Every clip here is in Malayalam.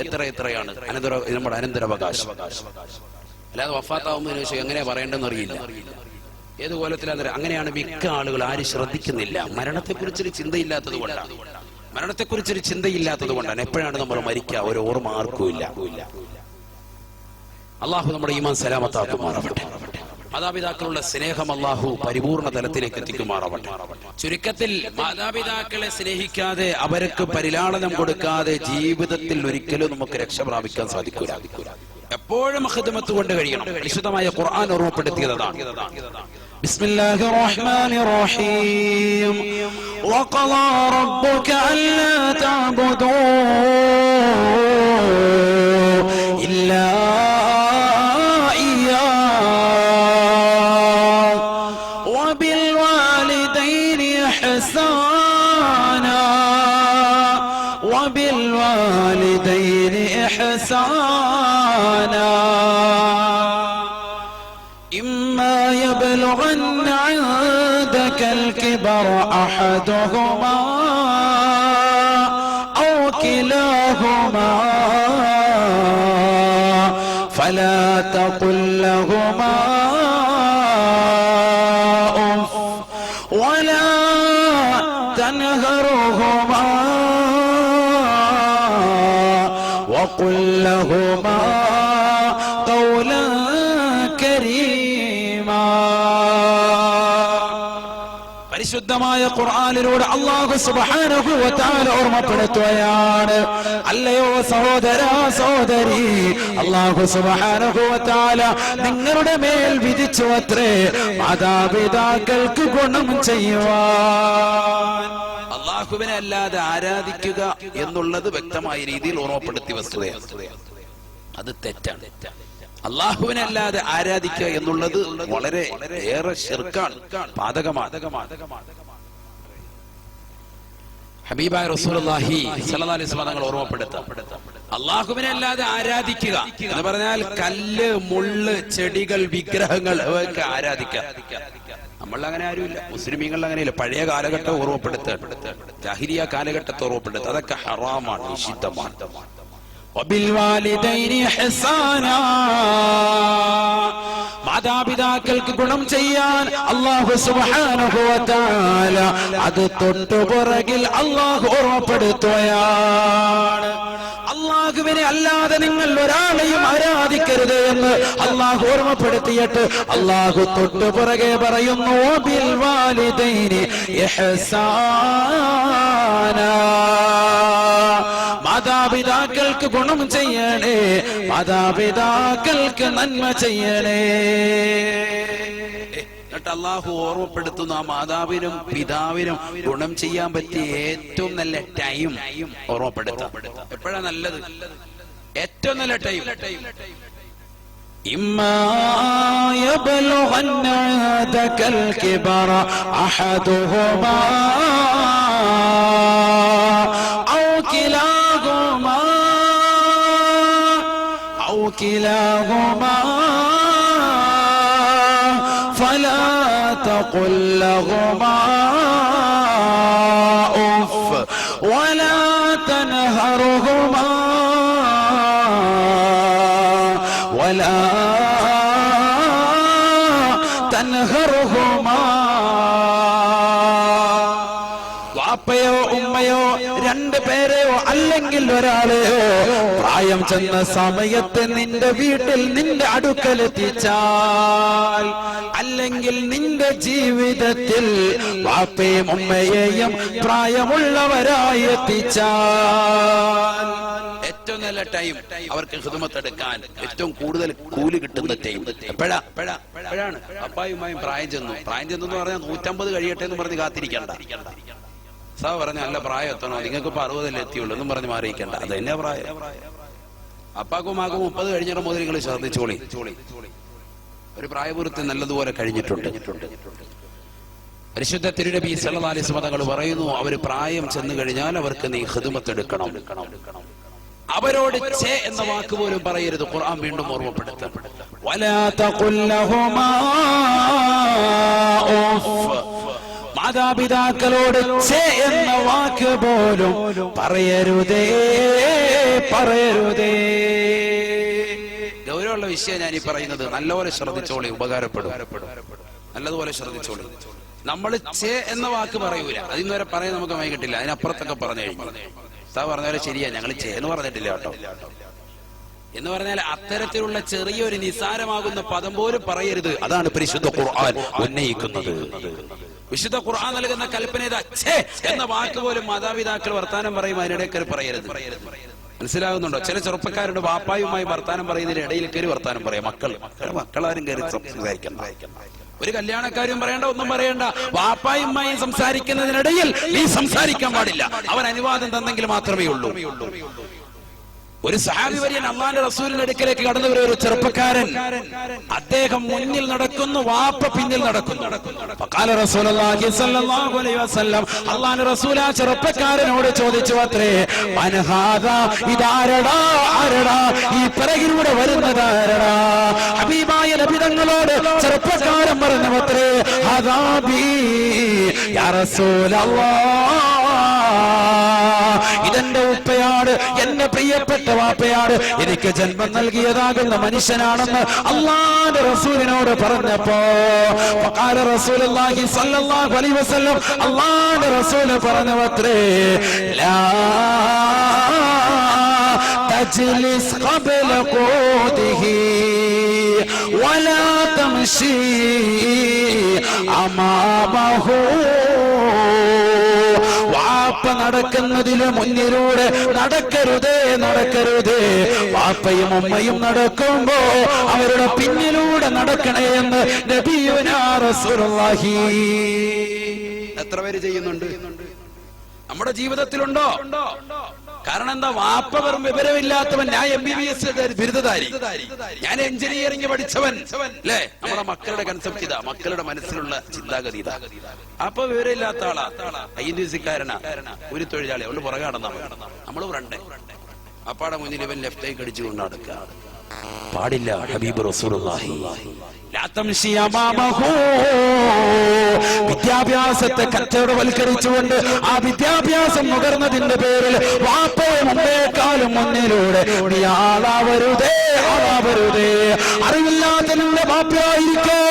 എത്രയാണ് നമ്മുടെ അനന്തരാവകാശം. അല്ലാതെ വഫാത്താവുന്നതിന് ശേഷം എങ്ങനെയാ പറയേണ്ടെന്ന് അറിയില്ല, ഏത് കോലത്തിലാ. അങ്ങനെയാണ് മിക്ക ആളുകൾ ആരും ശ്രദ്ധിക്കുന്നില്ല. മരണത്തെക്കുറിച്ചൊരു ചിന്തയില്ലാത്തത് കൊണ്ടാണ്. എപ്പോഴാണ് നമ്മൾ മരിക്കുക ഒരു ഓർമ്മ ആർക്കും ഇല്ല. അള്ളാഹു നമ്മുടെ ഈമാൻ സലാമത്താക്കുമാറാവട്ടെ. മാതാപിതാക്കളുള്ള സ്നേഹം അള്ളാഹു പരിപൂർണ തലത്തിലേക്ക് എത്തിക്കുമാറാവട്ടെ. ചുരുക്കത്തിൽ മാതാപിതാക്കളെ സ്നേഹിക്കാതെ അവർക്ക് പരിലാളനം കൊടുക്കാതെ ജീവിതത്തിൽ ഒരിക്കലും നമുക്ക് രക്ഷ പ്രാപിക്കാൻ സാധിക്കില്ല. എപ്പോഴും ഖിദ്മത്ത് കൊണ്ട് കഴിയണം. വിശുദ്ധമായ ഖുർആൻ ഓർമ്മപ്പെടുത്തിയതാണ്. ബിസ്മില്ലാഹിർ റഹ്മാനിർ റഹീം. വഖളാ റബ്ബുക അല്ലാ തഅബുദൂ ഇല്ലാ وبالوالدين إحسانا إما يبلغن عندك الكبر أحدهما أو كلاهما فلا تقل لهما أف ولا تنهرهما وقل لهما قولا كريما. പരിശുദ്ധമായ ഖുർആനിലൂടെ അല്ലാഹു സുബ്ഹാനഹു വ തആല ഓർമ്മപ്പെടുത്തുകയാണ്. അല്ലയോ സഹോദരാ സഹോദരി, അല്ലാഹു സുബ്ഹാനഹു വ തആല നിങ്ങളുടെ മേൽ വിധിച്ചു അത്രേ മാതാപിതാക്കൾക്ക് ഗുണം ചെയ്യുവാൻ. അല്ലാഹുവിനെ അല്ലാതെ ആരാധിക്കുക എന്നുള്ളത് വ്യക്തമായ രീതിയിൽ ഓർമ്മപ്പെടുത്തിയ വസ്തുതയാണ്. അത് തെറ്റാണ്. അല്ലാഹുവിനെ അല്ലാതെ ആരാധിക്കുക എന്നുള്ളത് വളരെ ഏറെ ശിർക്കാണ്, പാതകമാണ്. ഹബീബായ റസൂലുള്ളാഹി സ്വല്ലല്ലാഹു അലൈഹി വസല്ലം തങ്ങൾ ഓർമ്മപ്പെടുത്താം, അല്ലാഹുവിനെ അല്ലാതെ ആരാധിക്കുക എന്ന് പറഞ്ഞാൽ കല്ല്, മുള്ള്, ചെടികൾ, വിഗ്രഹങ്ങൾ അവയൊക്കെ ആരാധിക്കുക. നമ്മൾ അങ്ങനെ ആരുമില്ല. മുസ്ലിമീങ്ങൾ അങ്ങനെയില്ല. പഴയ കാലഘട്ടം ഓർമ്മപ്പെടുത്തുക, ജാഹിലിയ കാലഘട്ടത്തെ ഓർമ്മപ്പെടുത്തുക. അതൊക്കെ ഹറാമാണ്, നിഷിദ്ധമാണ്. മാതാപിതാക്കൾക്ക് ഗുണം ചെയ്യാൻ അല്ലാഹു സുബ്ഹാനഹു വ തആല അത് തൊട്ടുപുറകിൽ അല്ലാഹു ഓർമ്മപ്പെടുത്തുകയാണ്. അല്ലാഹുവിനെ അല്ലാതെ നിങ്ങൾ ഒരാളെയും ആരാധിക്കരുത് എന്ന് അല്ലാഹു ഓർമ്മപ്പെടുത്തിയിട്ട് അല്ലാഹു തൊട്ടുപുറകെ പറയുന്നു, ബിൽ വാലിദൈനി ഇഹ്സാനാ. മാതാപിതാക്കൾക്ക് ഗുണം ചെയ്യണേ, മാതാപിതാക്കൾക്ക് നന്മ ചെയ്യണേ. എന്നിട്ട് അല്ലാഹു ഓർമ്മപ്പെടുത്തുന്നു, ആ മാതാവിനും പിതാവിനും ഗുണം ചെയ്യാൻ പറ്റിയ ഏറ്റവും നല്ല ടൈം ഓർമ്മപ്പെടുത്താം. എപ്പോഴാണ് നല്ലത്? ഏറ്റവും നല്ല ടൈം إما يبلغن عندك الكبر أحدهما أو كلاهما فلا تقل لهما أف ولا تنهرهما ولا تنهرهما. വാപ്പയോ ഉമ്മയോ രണ്ടു പേരെയോ അല്ലെങ്കിൽ ഒരാളെയോ പ്രായം ചെന്ന സമയത്ത് നിന്റെ വീട്ടിൽ നിന്റെ അടുക്കലെത്തിച്ചാൽ, അല്ലെങ്കിൽ നിന്റെ ജീവിതത്തിൽ വാപ്പയും ഉമ്മയെയും പ്രായമുള്ളവരായി എത്തിച്ചാൽ ഏറ്റവും നല്ല ടൈം അവർക്ക് ഖിദ്മത്ത് എടുക്കാൻ ഏറ്റവും കൂടുതൽ കൂലി കിട്ടുന്ന ടൈം എപ്പോഴാണ്? അപ്പായുമായും പ്രായം ചെന്നു എന്ന് പറഞ്ഞാൽ 150 കഴിയട്ടെ എന്ന് പറഞ്ഞ് കാത്തിരിക്കണ്ട. സാ പറഞ്ഞ നല്ല പ്രായം എത്തണോ, നിങ്ങൾക്ക് ഇപ്പൊ 60 എത്തിയുള്ളൂ എന്നും പറഞ്ഞ് മാറിയിക്കണ്ട. അത് തന്നെ പ്രായം. അപ്പാക്കും മാക്കും 30 കഴിഞ്ഞിട്ട് മുതൽ നിങ്ങൾ ശ്രദ്ധിച്ചോളി. ഒരു പ്രായപൂർത്തി നല്ലതുപോലെ കഴിഞ്ഞിട്ടുണ്ട്. പരിശുദ്ധ തിരുനബി സല്ലല്ലാഹു അലൈഹി വസല്ലം തങ്ങൾ പറയുന്നു, അവർ പ്രായം ചെന്നു കഴിഞ്ഞാൽ അവർക്ക് നീ ഖിദ്മത്ത് എടുക്കണം. അവരോട് ചേ എന്ന വാക്ക് പോലും പറയരുത്. ഖുർആൻ വീണ്ടും ഓർമ്മപ്പെടുത്തും, വലാ തഖുൽ ലഹുമാ ഉഫ്. മാതാപിതാക്കളോട് ഛേ എന്ന വാക്ക് പോലും പറയരുതേ, പറയരുതേ. ഗൗരവമുള്ള വിഷയം ഞാൻ ഈ പറയുന്നത്. നല്ലപോലെ ശ്രദ്ധിച്ചോളി, ഉപകാരപ്പെടും. നല്ലതുപോലെ ശ്രദ്ധിച്ചോളി. നമ്മൾ ഛേ എന്ന വാക്ക് പറയൂല, അതിന്ന് പറയാൻ നമുക്ക് വൈകിട്ടില്ല. അതിനപ്പുറത്തൊക്കെ പറഞ്ഞു കഴിഞ്ഞു. സാ പറഞ്ഞാൽ ശരിയാ, ഞങ്ങൾ ഛേ എന്ന് പറഞ്ഞിട്ടില്ല കേട്ടോ എന്ന് പറഞ്ഞാൽ അത്തരത്തിലുള്ള ചെറിയൊരു നിസാരമാകുന്ന പദം പോലും പറയരുത്. അതാണ് പരിശുദ്ധ ഖുർആൻ ഉന്നയിക്കുന്നത്. വിശുദ്ധ ഖുർആൻ നൽകുന്ന കൽപ്പന ഛേ എന്ന വാക്ക് പോലും മാതാപിതാക്കൾ വർത്താനം പറയും അതിനിടയ്ക്ക് പറയരുത്. മനസ്സിലാകുന്നുണ്ടോ? ചില ചെറുപ്പക്കാരുടെ വാപ്പായുമായി വർത്താനം പറയുന്നതിന് ഇടയിൽ കയറി വർത്താനം പറയാം. മക്കളാരും കയറി സംസാരിക്കണം. ഒരു കല്യാണക്കാരും പറയണ്ട, ഒന്നും പറയണ്ട. വാപ്പായുമായി സംസാരിക്കുന്നതിനിടയിൽ നീ സംസാരിക്കാൻ പാടില്ല. അവൻ അനുവാദം തന്നെങ്കിൽ മാത്രമേ ഉള്ളൂ. ഒരു സഹാബി വര്യൻ അള്ളാന്റെ റസൂലിന്റെ അടുക്കലേക്ക് കടന്നു വരും. ഒരു ചെറുപ്പക്കാരൻ, അദ്ദേഹം മുന്നിൽ നടക്കുന്നു, വാപ്പ പിന്നിൽ നടക്കുന്നു. അള്ളാന്റെ റസൂൽ ആ ചെറുപ്പക്കാരനോട് ചോദിച്ചു അത്രേ, ഇതാരടാ, ആരടാ ഈ പിറകിലൂടെ വരുന്നത്, ആരടാ? ഹബീബായ നബി തങ്ങളോട് ചെറുപ്പക്കാരൻ പറഞ്ഞു അത്രേ, അദാബി യാ റസൂലല്ലാഹ്, ഇതെന്റെ ഉപ്പയാണ്, എന്റെ പ്രിയപ്പെട്ട വാപ്പയാണ്, എനിക്ക് ജന്മം നൽകിയതാകുന്ന മനുഷ്യനാണെന്ന് അല്ലാഹുവിന്റെ റസൂലിനോട് പറഞ്ഞപ്പോ റസൂലുള്ളാഹി സ്വല്ലല്ലാഹു അലൈഹി വസല്ലം അല്ലാഹുവിന്റെ റസൂൽ പറഞ്ഞവത്രേ, ലാ തജ്ലിസ് ഖബ്ല ഖൂദിഹി വലാ തംശി അമാമഹു. വാപ്പ നടക്കുന്നതിന് മുന്നിലൂടെ നടക്കരുതേ, നടക്കരുതേ. വാപ്പയും ഉമ്മയും നടക്കുമ്പോ അവരുടെ പിന്നിലൂടെ നടക്കണേ എന്ന് നബിയുനാ റസൂലുള്ളാഹി. എത്ര പേര് ചെയ്യുന്നുണ്ട്? നമ്മുടെ ജീവിതത്തിലുണ്ടോ? കാരണം എന്താ? വാപ്പ വെറും വിവരമില്ലാത്തവൻ, ഞാൻ MBBS ബിരുദധാരി, ഞാൻ എഞ്ചിനീയറിംഗ് പഠിച്ചവൻ അല്ലേ? നമ്മുടെ മക്കളുടെ കൺസെപ്റ്റ് ഇതാ, മക്കളുടെ മനസ്സിലുള്ള ചിന്താഗതി ഇതാ. അപ്പൊ വിവരമില്ലാത്ത ആളാ, INTC-കാരനാ, ഒരു തൊഴിലാളി, അവള് പുറകെ നടന്നാ നമ്മള് ഫ്രണ്ട്. അപ്പാടെ മുന്നിൽ ഇവൻ ലെഫ്റ്റേക്ക് അടിച്ചുകൊണ്ട് നടക്കുക പാടില്ല. ഹബീബ് റസൂലുള്ളാഹി വിദ്യാഭ്യാസത്തെ കച്ചവടവൽക്കരിച്ചുകൊണ്ട് ആ വിദ്യാഭ്യാസം നുകർന്നതിന്റെ പേരിൽ വാപ്പയും ഉമ്മയെക്കാളും മുന്നിലൂടെ നീ ആളാവരുതേ, ആളാവരുതേ. അറിവില്ലാത്ത നിന്റെ വാപ്പയായിരിക്കോ,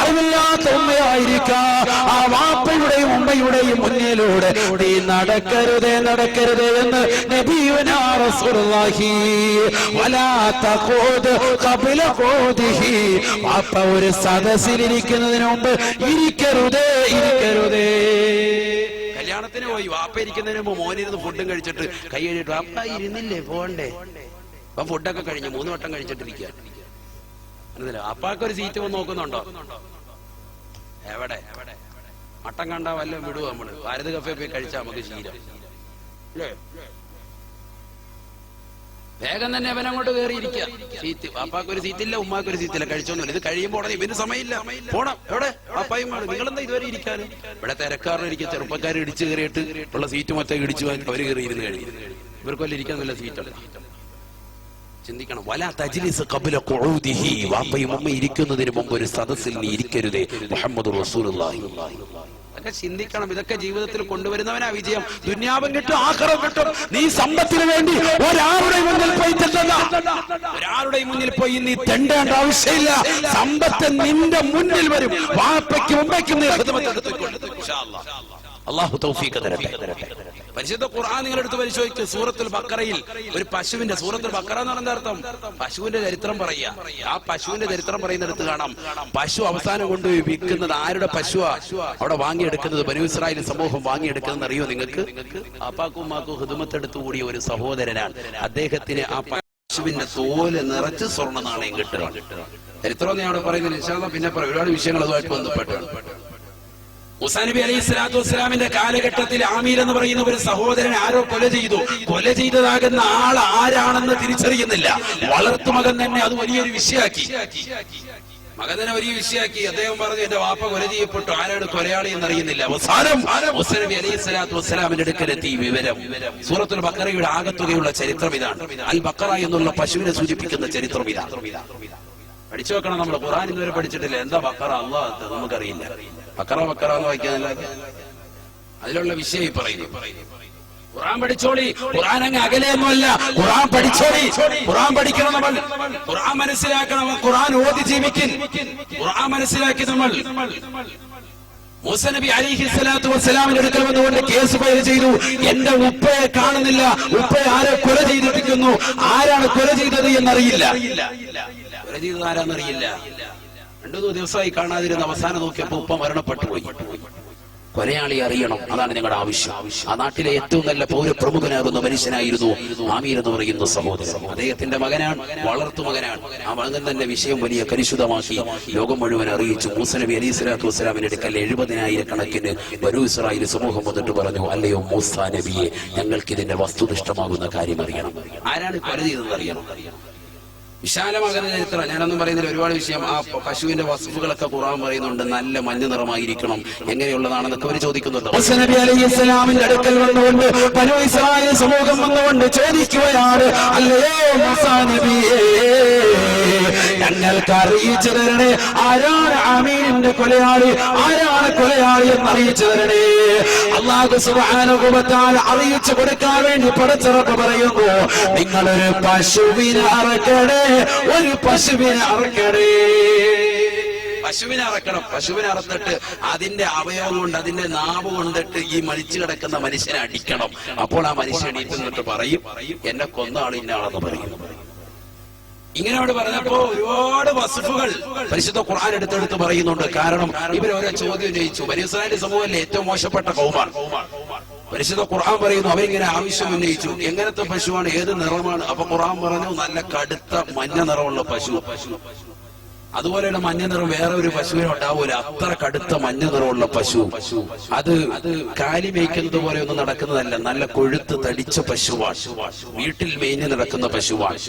അറിവില്ലാത്ത ഉമ്മയായിരിക്കാ, ആ വാപ്പയുടെയും ഉമ്മയുടെയും മുന്നിലൂടെ നീ നടക്കരുതേ, നടക്കരുതേ എന്ന് നബിയുനാ റസൂലുള്ളാഹി. വലാ തഖൂദ് ഖബ്ല ഖൂദിഹി, വാപ്പ ഒരു സദസ്സിലിരിക്കുന്നതിന് മുമ്പ് ഇരിക്കരുതേ, ഇരിക്കരുതേ. കല്യാണത്തിന് പോയി വാപ്പ ഇരിക്കുന്നതിന് മുമ്പ് മോനിരുന്ന് ഫുഡും കഴിച്ചിട്ട് കൈ കഴിയിട്ട് വാപ്പ ഇരുന്നില്ലേ പോണ്ടേ, അപ്പൊ ഫുഡൊക്കെ കഴിഞ്ഞു 3 വട്ടം കഴിച്ചിട്ടിരിക്കുക. അപ്പാക്കൊരു സീറ്റ് വന്ന് നോക്കുന്നുണ്ടോ? എവിടെ? മട്ടം കണ്ടാ വല്ലതും വിടുവോ? നമ്മള് ഭാരത് കഫേ പോയി കഴിച്ചാൽ നമുക്ക് ശീലം അല്ലേ? വേഗം തന്നെ അവനങ്ങോട്ട് കയറിയിരിക്കുക. സീറ്റ് വാപ്പാക്കൊരു സീറ്റില്ല, ഉമ്മാക്കൊരു സീറ്റില്ല, കഴിച്ചോന്നില്ല. ഇത് കഴിയുമ്പോൾ ഉടനെ ഇവന് സമയമില്ല, പോണം. എവിടെ? വാപ്പായും നിങ്ങളെന്താ ഇതുവരെ ഇരിക്കാനും? ഇവിടെ തിരക്കാറിനിരിക്കുക. ചെറുപ്പക്കാർ ഇടിച്ചു കയറിയിട്ട് ഉള്ള സീറ്റ് മൊത്തം ഇടിച്ചു അവര് കയറി ഇരുന്ന് കഴിഞ്ഞു. ഇവർക്ക് വല്ല ഇരിക്കാൻ നല്ല സീറ്റല്ല. ചിന്തിക്കണം. വലാ തജ്ലിസ് ഖബ്ല ഖുഊദിഹി, വാപ്പയും ഉമ്മ ഇരിക്കുന്നതിന് മുമ്പ് ഒരു സദസ്സിൽ നീ ഇരിക്കരുതേ. മുഹമ്മദ് റസൂലുള്ളാഹി. ഇതൊക്കെ ചിന്തിക്കണം. ഇതൊക്കെ ജീവിതത്തിൽ കൊണ്ടുവരുന്നവനാ വിജയം. ദുനിയാവും കിട്ടും, ആഖിറവും കിട്ടും. നീ സമ്പത്തിന് വേണ്ടി ഒരാളുടെ മുന്നിൽ പോയി തെണ്ടണ്ട. ഒരാളുടെ മുന്നിൽ പോയി നീ തെണ്ടേണ്ട ആവശ്യമില്ല. സമ്പത്ത് നിന്റെ മുന്നിൽ വരും. വാപ്പയ്ക്കും ഉമ്മയ്ക്കും നീ ഖിദ്മത്ത് എടുത്തുകൊണ്ട് ഇൻഷാ അല്ലാഹ്. അല്ലാഹു തൗഫീഖ് തരട്ടെ. പരിശുദ്ധ ഖുർആൻ നിങ്ങളെടുത്ത് പരിശോധിച്ച് സൂറത്തുൽ ബഖറയിൽ ഒരു പശുവിന്റെ, സൂറത്തുൽ ബഖറ എന്ന് പറഞ്ഞ അർത്ഥം പശുവിന്റെ ചരിത്രം പറയുക. ആ പശുവിന്റെ ചരിത്രം പറയുന്നിടത്ത് കാണാം, പശു അവസാനം കൊണ്ടുപോയി വിൽക്കുന്നത് ആരുടെ പശുവാ അവിടെ വാങ്ങിയെടുക്കുന്നത്? ബനൂ ഇസ്രായേൽ സമൂഹം വാങ്ങിയെടുക്കുന്നത് അറിയോ നിങ്ങൾക്ക്? അപ്പാക്കും ഉമ്മാക്കും ഹിദ്മത്ത് കൂടിയ ഒരു സഹോദരനാണ്. അദ്ദേഹത്തിന് ആ പശുവിന്റെ തോല് നിറച്ച് സ്വർണ്ണ നാണയം കിട്ടുക. ചരിത്രം ഞാൻ അവിടെ പറയുന്നത് ഇൻഷാ അല്ലാഹ് പിന്നെ പറയും. ഒരുപാട് വിഷയങ്ങൾ അതുമായിട്ട് ബന്ധപ്പെട്ടാണ്. മൂസാ നബി അലൈഹി സ്വലാത്തു വസ്സലാമിന്റെ കാലഘട്ടത്തിൽ ആമീർ എന്ന് പറയുന്ന ഒരു സഹോദരൻ ആരോ കൊല ചെയ്തു. കൊല ചെയ്തതാകുന്ന ആൾ ആരാണെന്ന് തിരിച്ചറിയുന്നില്ല. വളർത്തുമകൻ തന്നെ അത് വലിയൊരു വിഷയാക്കി. മകനെ വലിയ വിഷയാക്കി. അദ്ദേഹം പറഞ്ഞു, എന്റെ വാപ്പ കൊല ചെയ്യപ്പെട്ടു, ആരാണ് കൊലയാളി എന്നറിയുന്നില്ല. അവസാനം മൂസാ നബി അലൈഹി സ്വലാത്തു വസ്സലാമിന്റെ അടുക്കലെത്തി വിവരം. സൂറത്തുൽ ബഖറയുടെ ആകത്തുകയുള്ള ചരിത്രം ഇതാണ്. അൽ ബഖറ എന്നുള്ള പശുവിനെ സൂചിപ്പിക്കുന്ന ചരിത്രം ഇതാണ്. പഠിച്ചു വെക്കണം. നമ്മൾ ഖുർആൻ ഇതുവരെ പഠിച്ചിട്ടില്ല. എന്താ ബഖറ? അല്ലാഹ് നമുക്കറിയില്ല. ബക്കറ എന്ന് വായിക്കാനല്ല, അതിലുള്ള വിഷയം പറയുന്നു. ഖുർആൻ പഠിച്ചോളി. ഖുർആൻ അങ്ങ് അകലെയൊന്നുമല്ല. ഖുർആൻ പഠിച്ചോളി. ഖുർആൻ പഠിക്കണം നമ്മൾ. ഖുർആൻ മനസ്സിലാക്കണം. ഖുർആൻ ഓതി ജീവിക്കും. ഖുർആൻ മനസ്സിലാക്കി നമ്മൾ. മൂസ നബി അലൈഹിസ്സലാത്തു വസ്സലാമിന്റെ അടുക്കൽ വന്നുകൊണ്ട് കേസ് ഫയൽ ചെയ്തു. എന്റെ ഉപ്പയെ കാണുന്നില്ല, ഉപ്പയെ ആരെ കൊല ചെയ്തിരിക്കുന്നു, ആരാണ് കൊല ചെയ്തത് എന്നറിയില്ല. കൊല ചെയ്തത് ആരാന്നറിയില്ല. 2 ദിവസമായി കാണാതിരുന്ന അവസാനം നോക്കിയപ്പോ ഉപ്പ മരണപ്പെട്ടു പോയി. കൊലയാളി അറിയണം, അതാണ് ഞങ്ങളുടെ ആവശ്യം. ആ നാട്ടിലെ ഏറ്റവും നല്ല പൗരപ്രമുഖനാകുന്ന മനുഷ്യനായിരുന്നു ആമീർ എന്ന് പറയുന്ന സഹോദരൻ. അദ്ദേഹത്തിന്റെ മകനാണ്, വളർത്തു മകനാണ്. ആ മകൻ തന്നെ വിഷയം വലിയ കലുഷിതമാക്കി ലോകം മുഴുവൻ അറിയിച്ചു. മൂസ നബി അലൈഹിസ്സലാത്തു വസ്സലാമിന്റെ അടുക്കൽ 70,000 കണക്കിന് ബനൂ ഇസ്രായേൽ സമൂഹം വന്നിട്ട് പറഞ്ഞു, അല്ലയോ മൂസ നബിയെ, ഞങ്ങൾക്ക് ഇതിന്റെ വസ്തുനിഷ്ഠമാകുന്ന കാര്യം അറിയണം. ആരാണ് കൊല ചെയ്തതെന്ന് അറിയണം. വിശാലമാകുന്ന ചരിത്രം ഞാനൊന്നും പറയുന്നില്ല, ഒരുപാട് വിഷയം. ആ പശുവിന്റെ വസ്തുക്കളൊക്കെ ഖുർആൻ പറയുന്നുണ്ട്. നല്ല മഞ്ഞ നിറമായിരിക്കണം, എങ്ങനെയുള്ളതാണെന്നൊക്കെ അവർ ചോദിക്കുന്നുണ്ട്. മൂസ നബി അലൈഹിസ്സലാമിന്റെ അടുക്കൽ വന്നുകൊണ്ട് ബനൂ ഇസ്രായേൽ സമൂഹം വന്നുകൊണ്ട് ചോദിക്കുകയാണ്, അല്ലയോ മൂസ നബിയേ, ഞങ്ങൾക്ക് അറിയിച്ചു തരണേ, ആരാണ് ആമീനിന്റെ കൊലയാളി, ആരാണ് കൊലയാളി എന്ന് അറിയിച്ചു തരണേ. അല്ലാഹു സുബ്ഹാനഹു വ തആല അറിയിച്ചു കൊടുക്കാൻ വേണ്ടി പടച്ചറപ്പ് പറയുന്നു, നിങ്ങളൊരു പശുവിനെ അറക്കണേ, ഒരു പശുവിനെ അറക്കണേ. പശുവിനെ അറക്കണം. പശുവിനെ അറുത്തിട്ട് അതിന്റെ അവയവം കൊണ്ട്, അതിന്റെ നാവ് കൊണ്ടിട്ട് ഈ മരിച്ചു കിടക്കുന്ന മനുഷ്യനെ അടിക്കണം. അപ്പോൾ ആ മനുഷ്യൻ എണീറ്റ് പറയും, എന്നെ കൊന്ന ആൾ ഇന്നയാളെന്ന് പറയും. ഇങ്ങനെ അവിടെ പറഞ്ഞപ്പോ ഒരുപാട് വസ്ഫുകൾ പരിശുദ്ധ ഖുർആൻ എടുത്തെടുത്ത് പറയുന്നുണ്ട്. കാരണം ഇവരോരോ ചോദ്യം ഉന്നയിച്ചു. ബനൂ ഇസ്രായേൽ സമൂഹത്തിലെ ഏറ്റവും മോശപ്പെട്ട കൗമാണ്. പരിശുദ്ധ ഖുർആൻ പറയുന്നു, അവരിങ്ങനെ ആവശ്യം ഉന്നയിച്ചു, എങ്ങനത്തെ പശുവാണ്, ഏത് നിറമാണ്? അപ്പൊ ഖുർആൻ പറഞ്ഞു, നല്ല കടുത്ത മഞ്ഞ നിറമുള്ള പശു. അതുപോലെയുള്ള മഞ്ഞ നിറം വേറെ ഒരു പശുവിനും ഉണ്ടാവൂല, അത്ര കടുത്ത മഞ്ഞ നിറമുള്ള പശു. അത് കാലി മേയ്ക്കുന്നത് പോലെ ഒന്നും നടക്കുന്നതല്ല, നല്ല കൊഴുത്ത് തടിച്ച പശുവാണ്. വീട്ടിൽ മേഞ്ഞ് നടക്കുന്ന പശുവാണ്,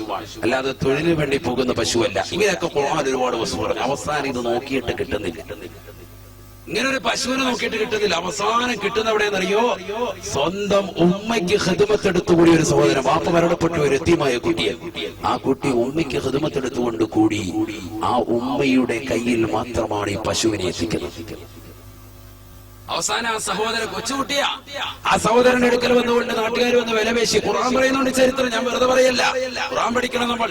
അല്ലാതെ തൊഴിലിന് വേണ്ടി പോകുന്ന പശുവല്ല. ഇങ്ങനെയൊക്കെ ഖുർആൻ ഒരുപാട് വസ്തു പറഞ്ഞു. അവസാനം ഇത് നോക്കിയിട്ട് കിട്ടുന്നില്ല. ഇങ്ങനെ ഒരു പശുവിനെ നോക്കിയിട്ട് കിട്ടുന്നില്ല. അവസാനം കിട്ടുന്ന എവിടെയെന്നറിയോ? സ്വന്തം ഉമ്മയ്ക്ക് ഖിദ്മത്തെടുത്തുകൂടി ഒരു സഹോദരൻ, വാപ്പ മരണപ്പെട്ട ഒരു യതീമായ കുട്ടിയെ, ആ കുട്ടി ഉമ്മയ്ക്ക് ഖിദ്മത്തെടുത്തുകൊണ്ട് കൂടി ആ ഉമ്മയുടെ കയ്യിൽ മാത്രമാണ് ഈ പശുവിനെ എത്തിക്കുന്നത്. അവസാനം ആ സഹോദരൻ കൊച്ചുകുട്ടിയാ. ആ സഹോദരന്റെ അടുക്കൽ വന്നുകൊണ്ട് നാട്ടുകാർ വന്ന് വിലപേശി. ഖുർആൻ പറയുന്നുണ്ട് ചരിത്രം, ഞാൻ വെറുതെ പറയല്ല. ഖുർആൻ പഠിക്കണം നമ്മൾ.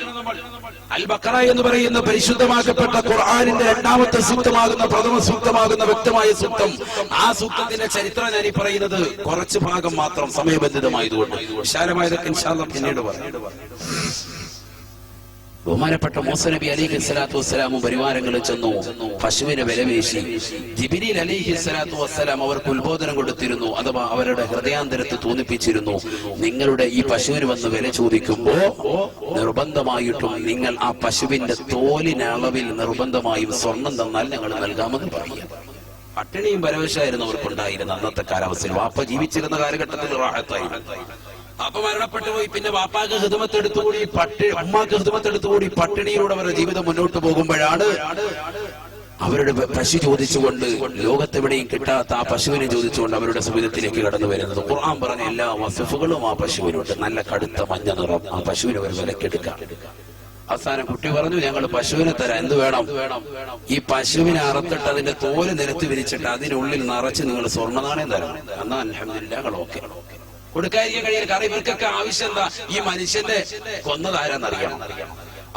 അൽ ബഖറ എന്ന് പറയുന്ന പരിശുദ്ധമാക്കപ്പെട്ട ഖുർആനിന്റെ 2ാമത്തെ സൂക്തമാകുന്ന, പ്രഥമ സൂക്തമാകുന്ന വ്യക്തമായ സൂക്തം. ആ സൂക്തത്തിന്റെ ചരിത്രം ഞാൻ ഈ പറയുന്നത് കുറച്ച് ഭാഗം മാത്രം, സമയബന്ധിതമായതുകൊണ്ട്. വിശാലമായതൊക്കെ ഇൻഷാ അല്ലാഹ് പിന്നീട് പറയാം. ബഹുമാനപ്പെട്ട മൂസ നബി അലൈഹിസ്സലാത്തു വസ്സലാമും പരിവാരങ്ങളും ചെന്നു പശുവിനെ വിലപേശി. ജിബ്രീൽ അലൈഹിസ്സലാത്തു വസ്സലാം അവർക്ക് ഉത്ബോധനം കൊടുത്തിരുന്നു, അഥവാ അവരുടെ ഹൃദയാന്തരത്ത് തോന്നിപ്പിച്ചിരുന്നു, നിങ്ങളുടെ ഈ പശുവിന് വന്ന് വില ചോദിക്കുമ്പോ നിർബന്ധമായിട്ടും നിങ്ങൾ ആ പശുവിന്റെ തോലിനളവിൽ നിർബന്ധമായും സ്വർണം തന്നാൽ ഞങ്ങൾ നൽകാമെന്ന് പറയുക. പട്ടിണിയും പരവശായിരുന്നു അവർക്കുണ്ടായിരുന്ന അന്നത്തെ കാലാവസ്ഥയിൽ. വാപ്പ ജീവിച്ചിരുന്ന കാലഘട്ടത്തിൽ റാഹത്തായിരുന്നു. വാപ്പ മരണപ്പെട്ടു പോയി. പിന്നെ വാപ്പാക്ക് ഖിദ്മത്തെടുത്തുകൂടി ഉമ്മാക്ക് ഖിദ്മത്തെടുത്തുകൂടി പട്ടിണിയിലൂടെ അവരുടെ ജീവിതം മുന്നോട്ട് പോകുമ്പോഴാണ് അവരുടെ പശു ചോദിച്ചുകൊണ്ട്, ലോകത്തെവിടെയും കിട്ടാത്ത ആ പശുവിനെ ചോദിച്ചുകൊണ്ട് അവരുടെ സുവിധത്തിലേക്ക് കടന്നു വരുന്നത്. ഖുർആൻ പറഞ്ഞ എല്ലാ വസ്ഫുകളും ആ പശുവിനുണ്ട്. നല്ല കടുത്ത മഞ്ഞ നിറം. ആ പശുവിനെ ഒരു വിലക്കെടുക്കാം. അവസാനം കുട്ടി പറഞ്ഞു, ഞങ്ങൾ പശുവിനെ തരാം, എന്ത് വേണം? ഈ പശുവിനെ അറുത്തിട്ട് അതിന്റെ തോല് നിരത്തി വിരിച്ചിട്ട് അതിനുള്ളിൽ നിറച്ച് നിങ്ങൾ സ്വർണ്ണ നാണയം തരാം. എന്നാ അൽഹംദുലില്ലാഹ് ഞങ്ങൾ ഓക്കെ. കൊടുക്കാതിരിക്കാൻ കഴിയില്ല. കാരണം ഇവർക്കൊക്കെ ആവശ്യം എന്താ? ഈ മനുഷ്യന്റെ കൊന്നതാരെന്നറിയണം.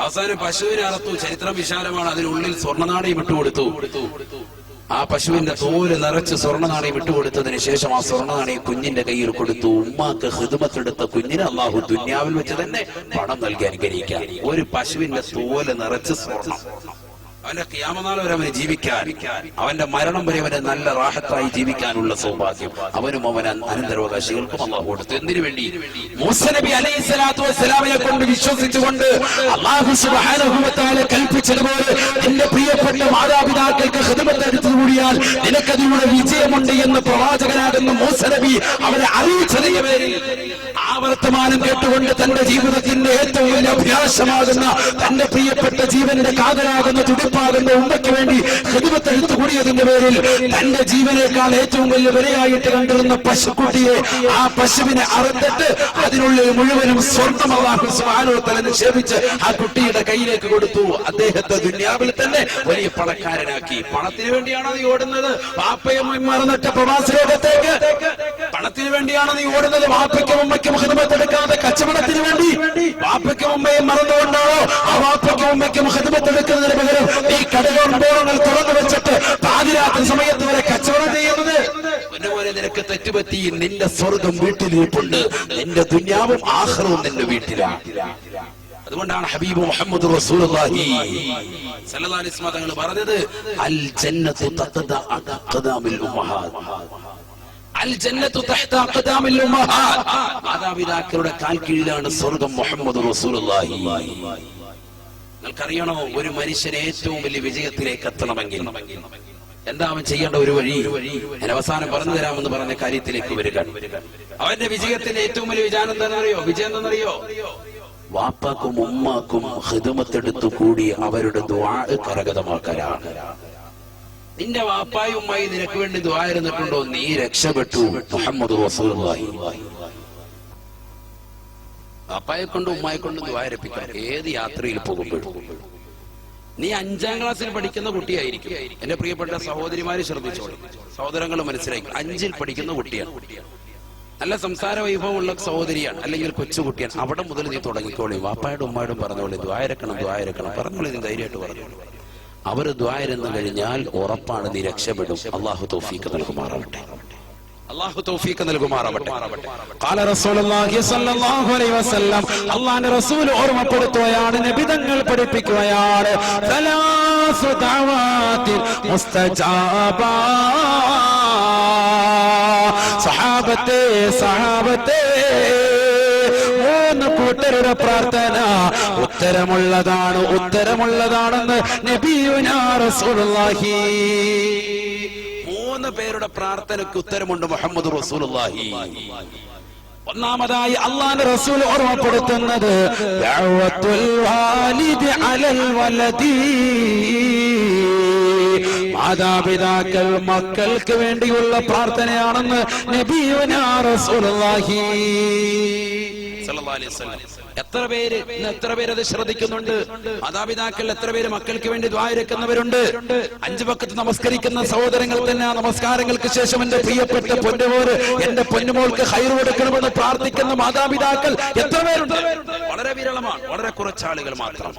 അവസാനം പശുവിനെ അറുത്തു. ചരിത്രം വിശാലമാണ്. അതിനുള്ളിൽ സ്വർണ്ണനാണയം ഇട്ടുകൊടുത്തു. ആ പശുവിന്റെ തോല് നിറച്ച് സ്വർണ്ണനാണയം ഇട്ടുകൊടുത്തതിന് ശേഷം ആ സ്വർണ്ണനാണയം കുഞ്ഞിന്റെ കയ്യിൽ കൊടുത്തു. ഉമ്മാക്ക് ഖിദ്മത്തെടുത്ത കുഞ്ഞിന് അല്ലാഹു ദുനിയാവിൽ വെച്ച് തന്നെ പണം നൽകി അനുഗ്രഹിക്കാൻ. ഒരു പശുവിന്റെ തോല് നിറച്ച് സ്വർണ്ണം. അവന്റെ ഖിയാമത്ത് വരെ അവന് ജീവിക്കാൻ, അവന്റെ മരണം വരെ അവന് നല്ല റാഹത്തായി ജീവിക്കാനുള്ള സൗഭാഗ്യം അവനും അവൻ അനന്തരാവകാശികൾക്കും അല്ലാഹു കൊടുത്തു. എന്തിനു വേണ്ടി? മൂസ നബി അലൈഹിസ്സലാത്തു വസ്സലാമിനെ കൊണ്ട് വിശ്വസിച്ചുകൊണ്ട് അല്ലാഹു സുബ്ഹാനഹു വ തആല കൽപ്പിച്ചതുപോലെ നിന്റെ പ്രിയപ്പെട്ട മാതാപിതാക്കൾക്ക് ഖിദ്മത്ത് എടുത്തു കൂടിയാൽ നിനക്കതിലൂടെ വിജയമുണ്ട് എന്ന് പ്രവാചകനാകുന്ന മൂസ നബി അവരെ അറിയിച്ചതിന്റെ പേരിൽ ആ വർത്തമാനം കേട്ടുകൊണ്ട് തന്റെ ജീവിതത്തിന്റെ ഏറ്റവും വലിയ അഭ്യാസമാകുന്ന തന്റെ പ്രിയപ്പെട്ട ജീവന്റെ കാതലാകുന്ന തുടിപ്പാകുന്ന ഉമ്മയ്ക്ക് വേണ്ടി ഖിദ്മത്ത് കൂടിയതിന്റെ പേരിൽ തന്റെ ജീവനേക്കാൾ ഏറ്റവും വലിയ വിലയായിട്ട് കണ്ടിരുന്ന പശുക്കുട്ടിയെ, ആ പശുവിനെ അറുത്തിട്ട് അതിനുള്ളിൽ മുഴുവനും സ്വർണ്ണം അല്ലാഹു സുബ്ഹാനഹു വ തആല നിക്ഷേപിച്ച് ആ കുട്ടിയുടെ കയ്യിലേക്ക് കൊടുത്തു. അദ്ദേഹത്തെ ദുനിയാവിൽ തന്നെ വലിയ പണക്കാരനാക്കി. പണത്തിന് വേണ്ടിയാണോ നീ ഓടുന്നത്? വാപ്പയും മറന്നിട്ട പ്രവാസ ലോകത്തേക്ക് പണത്തിന് വേണ്ടിയാണോ നീ ഓടുന്നത്? വാപ്പയ്ക്കും ഉമ്മയ്ക്കും ഖിദ്മത്ത് എടുക്കാതെ കച്ചവടത്തിന് വേണ്ടി വാപ്പയ്ക്കും ഉമ്മയും മറന്നുകൊണ്ടാണോ ആ വാപ്പയ്ക്കും ഉമ്മയ്ക്കും ഖിദ്മത്ത് എടുക്കുന്നതിന് പകരം ഈ കടകോൺപോളങ്ങൾ തുറന്നു വെച്ചിട്ട് പാതിരാത്രി സമയത്ത് വരെ കച്ചവടം ചെയ്യുന്നത്? പോലെ നിനക്ക് തെറ്റുപറ്റി. നിന്റെ സ്വർഗം വീട്ടിലിരിപ്പുണ്ട്, നിന്റെ ദുനിയാവും ആഖിറവും നിന്റെ വീട്ടിലാണ്. അതുകൊണ്ടാണ് ഹബീബ് മുഹമ്മദ് റസൂലുള്ളാഹി സ്വല്ലല്ലാഹു അലൈഹി വസല്ലം തങ്ങൾ പറഞ്ഞത് അൽ ജന്നത്തു തഖ്ത അഖദാമിൽ ഉമ്മഹാത്ത്, അൽ ജന്നത്തു തഹ്ത അഖദാമിൽ ഉമ്മഹാത്ത്. മാതാപിതാക്കളുടെ കാൽ കീഴിലാണ് സ്വർഗം. മുഹമ്മദ് റസൂലുള്ളാഹി. നിങ്ങൾക്കറിയണോ, ഒരു മനുഷ്യൻ ഏറ്റവും വലിയ വിജയത്തിലേക്ക് എത്തണമെങ്കിൽ എന്താ അവൻ ചെയ്യേണ്ട ഒരു വഴി? ഞാൻ അവസാനം പറഞ്ഞു തരാമെന്ന് പറഞ്ഞ കാര്യത്തിലേക്ക് വരിക. അവന്റെ വിജയത്തിന്റെ ഏറ്റവും വലിയ വിജയം എന്താണെന്നറിയോ? വിജയം എന്താണെന്നറിയോ? വാപ്പാക്കും ഉമ്മാക്കും ഖിദ്മത്തെടുത്തു കൂടി അവരുടെ ദുആ കരഗതമാക്കലാണ്. നിന്റെ വാപ്പായും ഉമ്മായി നിനക്ക് വേണ്ടി ദുആ ഇരുന്നിട്ടുണ്ടോ? നീ രക്ഷപ്പെട്ടു. മുഹമ്മദ് റസൂലുള്ളാഹി. വാപ്പായെ കൊണ്ട് ഉമ്മായെ കൊണ്ട് ദുആ ഇരപ്പിക്കാം ഏത് യാത്രയിൽ പോകുമ്പോഴും. നീ 5ാം ക്ലാസ്സിൽ പഠിക്കുന്ന കുട്ടിയായിരിക്കും. എന്റെ പ്രിയപ്പെട്ട സഹോദരിമാര് ശ്രദ്ധിച്ചോളൂ, സഹോദരങ്ങൾ മനസ്സിലാക്കി. 5ൽ പഠിക്കുന്ന കുട്ടിയാണ്, നല്ല സംസാര വൈഭവമുള്ള സഹോദരിയാണ്, അല്ലെങ്കിൽ കൊച്ചുകുട്ടിയാണ്. അവിടെ മുതൽ നീ തുടങ്ങിക്കോളി. വാപ്പായോടും ഉമ്മായോടും പറഞ്ഞോളി ദ്വായരക്കണം ദ്വായരക്കണം പറഞ്ഞോളി. നീ ധൈര്യമായിട്ട് പറഞ്ഞോളൂ. അവര് ദ്വായരെന്ന് കഴിഞ്ഞാൽ ഉറപ്പാണ് നീ രക്ഷപ്പെടും. അള്ളാഹു തൗഫീഖ് നൽകുമാറാവട്ടെ. അല്ലാഹു തൗഫീഖ് നൽകുമാറാവട്ടെ. ഖാല റസൂലുള്ളാഹി സ്വല്ലല്ലാഹു അലൈഹി വസല്ലം, അല്ലാഹുവിന്റെ റസൂൽ ഓർമ്മപ്പെടുത്തുകയാണ്, നബി തങ്ങൾ പഠിപ്പിക്കുകയാണ്, സലാസു ദഅവാതിൽ മുസ്തജാബാ. സഹാബത്തെ സഹാബത്തെ, 3 കൂട്ടരുടെ പ്രാർത്ഥന ഉത്തരമുള്ളതാണെന്ന് നബിയുനാ റസൂലുള്ളാഹി. 3 പേരുടെ പ്രാർത്ഥനയ്ക്ക് ഉത്തരമുണ്ട് മുഹമ്മദ് റസൂലുള്ളാഹി. ഒന്നാമതായി അല്ലാഹുവിന്റെ റസൂൽ ഓർമ്മപ്പെടുത്തുന്നത് ദഅവത്തുൽ വാലിദി അലൽ വലദി. മാതാപിതാക്കൾ മക്കൾക്ക് വേണ്ടിയുള്ള പ്രാർത്ഥനയാണെന്ന് നബിയുനാ റസൂലുള്ളാഹി സ്വല്ലല്ലാഹു അലൈഹി വസല്ലം. എത്ര പേര് അത് ശ്രദ്ധിക്കുന്നുണ്ട്? മാതാപിതാക്കൾ എത്ര പേര് മക്കൾക്ക് വേണ്ടി ദുആ ഇരക്കുന്നവരുണ്ട്? 5 വഖത്ത് നമസ്കരിക്കുന്ന സഹോദരങ്ങൾ തന്നെ ആ നമസ്കാരങ്ങൾക്ക് ശേഷം എന്റെ പ്രിയപ്പെട്ട പൊന്നുമോന്, എന്റെ പൊന്നുമോൾക്ക് ഖൈർ കൊടുക്കണമെന്ന് പ്രാർത്ഥിക്കുന്ന മാതാപിതാക്കൾ എത്ര പേരുണ്ട്? വളരെ വിരളമാണ്, വളരെ കുറച്ചാളുകൾ മാത്രം.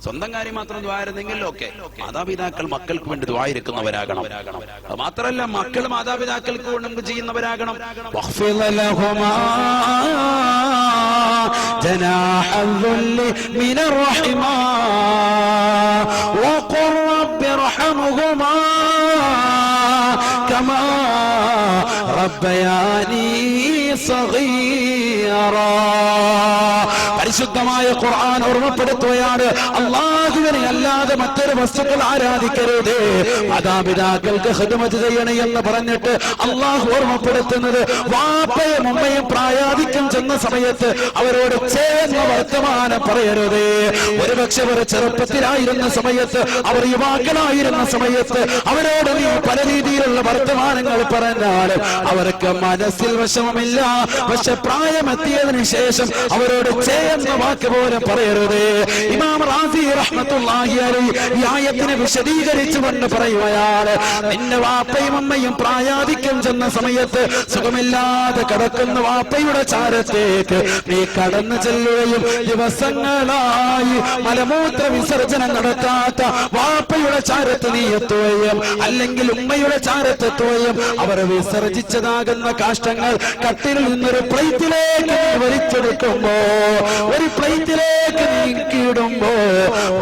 സ്വന്തം കാര്യം മാത്രം ദ്വാരുന്നെങ്കിലും ഒക്കെ മാതാപിതാക്കൾ മക്കൾക്ക് വേണ്ടി ദ്വായിരിക്കുന്നവരാകണം. അത് മാത്രമല്ല, മക്കൾ മാതാപിതാക്കൾക്ക് വേണ്ടി ചെയ്യുന്നവരാകണം. പരിശുദ്ധമായ ഖുർആൻ ഓർമ്മപ്പെടുത്തുകയാണ്, അല്ലാഹുവിനെ അല്ലാതെ മറ്റൊരു വസ്തുക്കൾ ആരാധിക്കരുത്, മാതാപിതാക്കൾക്ക് ഖിദ്മത്ത് ചെയ്യണേ എന്ന് പറഞ്ഞിട്ട് അല്ലാഹു ഓർമ്മപ്പെടുത്തുന്നത്, വാപ്പയും ഉമ്മയും പ്രായാധിക്യം ചെന്ന സമയത്ത് അവരോട് ചേർന്ന വർത്തമാനം പറയരുത്. ഒരുപക്ഷെ അവർ ചെറുപ്പത്തിലായിരുന്ന സമയത്ത്, അവർ യുവാക്കളായിരുന്ന സമയത്ത് അവരോട് നീ പല രീതിയിലുള്ള വർത്തമാനങ്ങൾ പറഞ്ഞാൽ അവർക്ക് മനസ്സിൽ വിഷമമില്ല. പക്ഷെ പ്രായമെത്തിയതിനു ശേഷം അവരോട് ചേർന്ന വാക്ക് പോലെ പറയരുത്. ഇമാം റാസി റഹ്മത്തുള്ളാഹി അലൈഹി ഈ ആയത്തിനെ വിശദീകരിച്ചുകൊണ്ട് പറയുകയാണ്, നിന്റെ വാപ്പയും അമ്മയും പ്രായാധിക്യം ചെന്ന സമയത്ത് സുഖമില്ലാതെ കിടക്കുന്ന വാപ്പയുടെ ചാരത്തേക്ക് നീ കടന്നു ചെല്ലുകയും ദിവസങ്ങളായി മലമൂത്ര വിസർജനം നടത്താത്ത വാപ്പയുടെ ചാരത്ത് നീ എത്തുകയും അല്ലെങ്കിൽ ഉമ്മയുടെ ചാരത്തെത്തുകയും അവർ വിസർജിച്ചതാകുന്ന കാഷ്ടങ്ങൾ കട്ടിലിൽ നിന്നൊരു പ്ലേറ്റിലേക്ക് നീ വലിച്ചെടുക്കുമ്പോ, ഒരു പ്ലേറ്റിലേക്ക് നീക്കിയിടുമ്പോ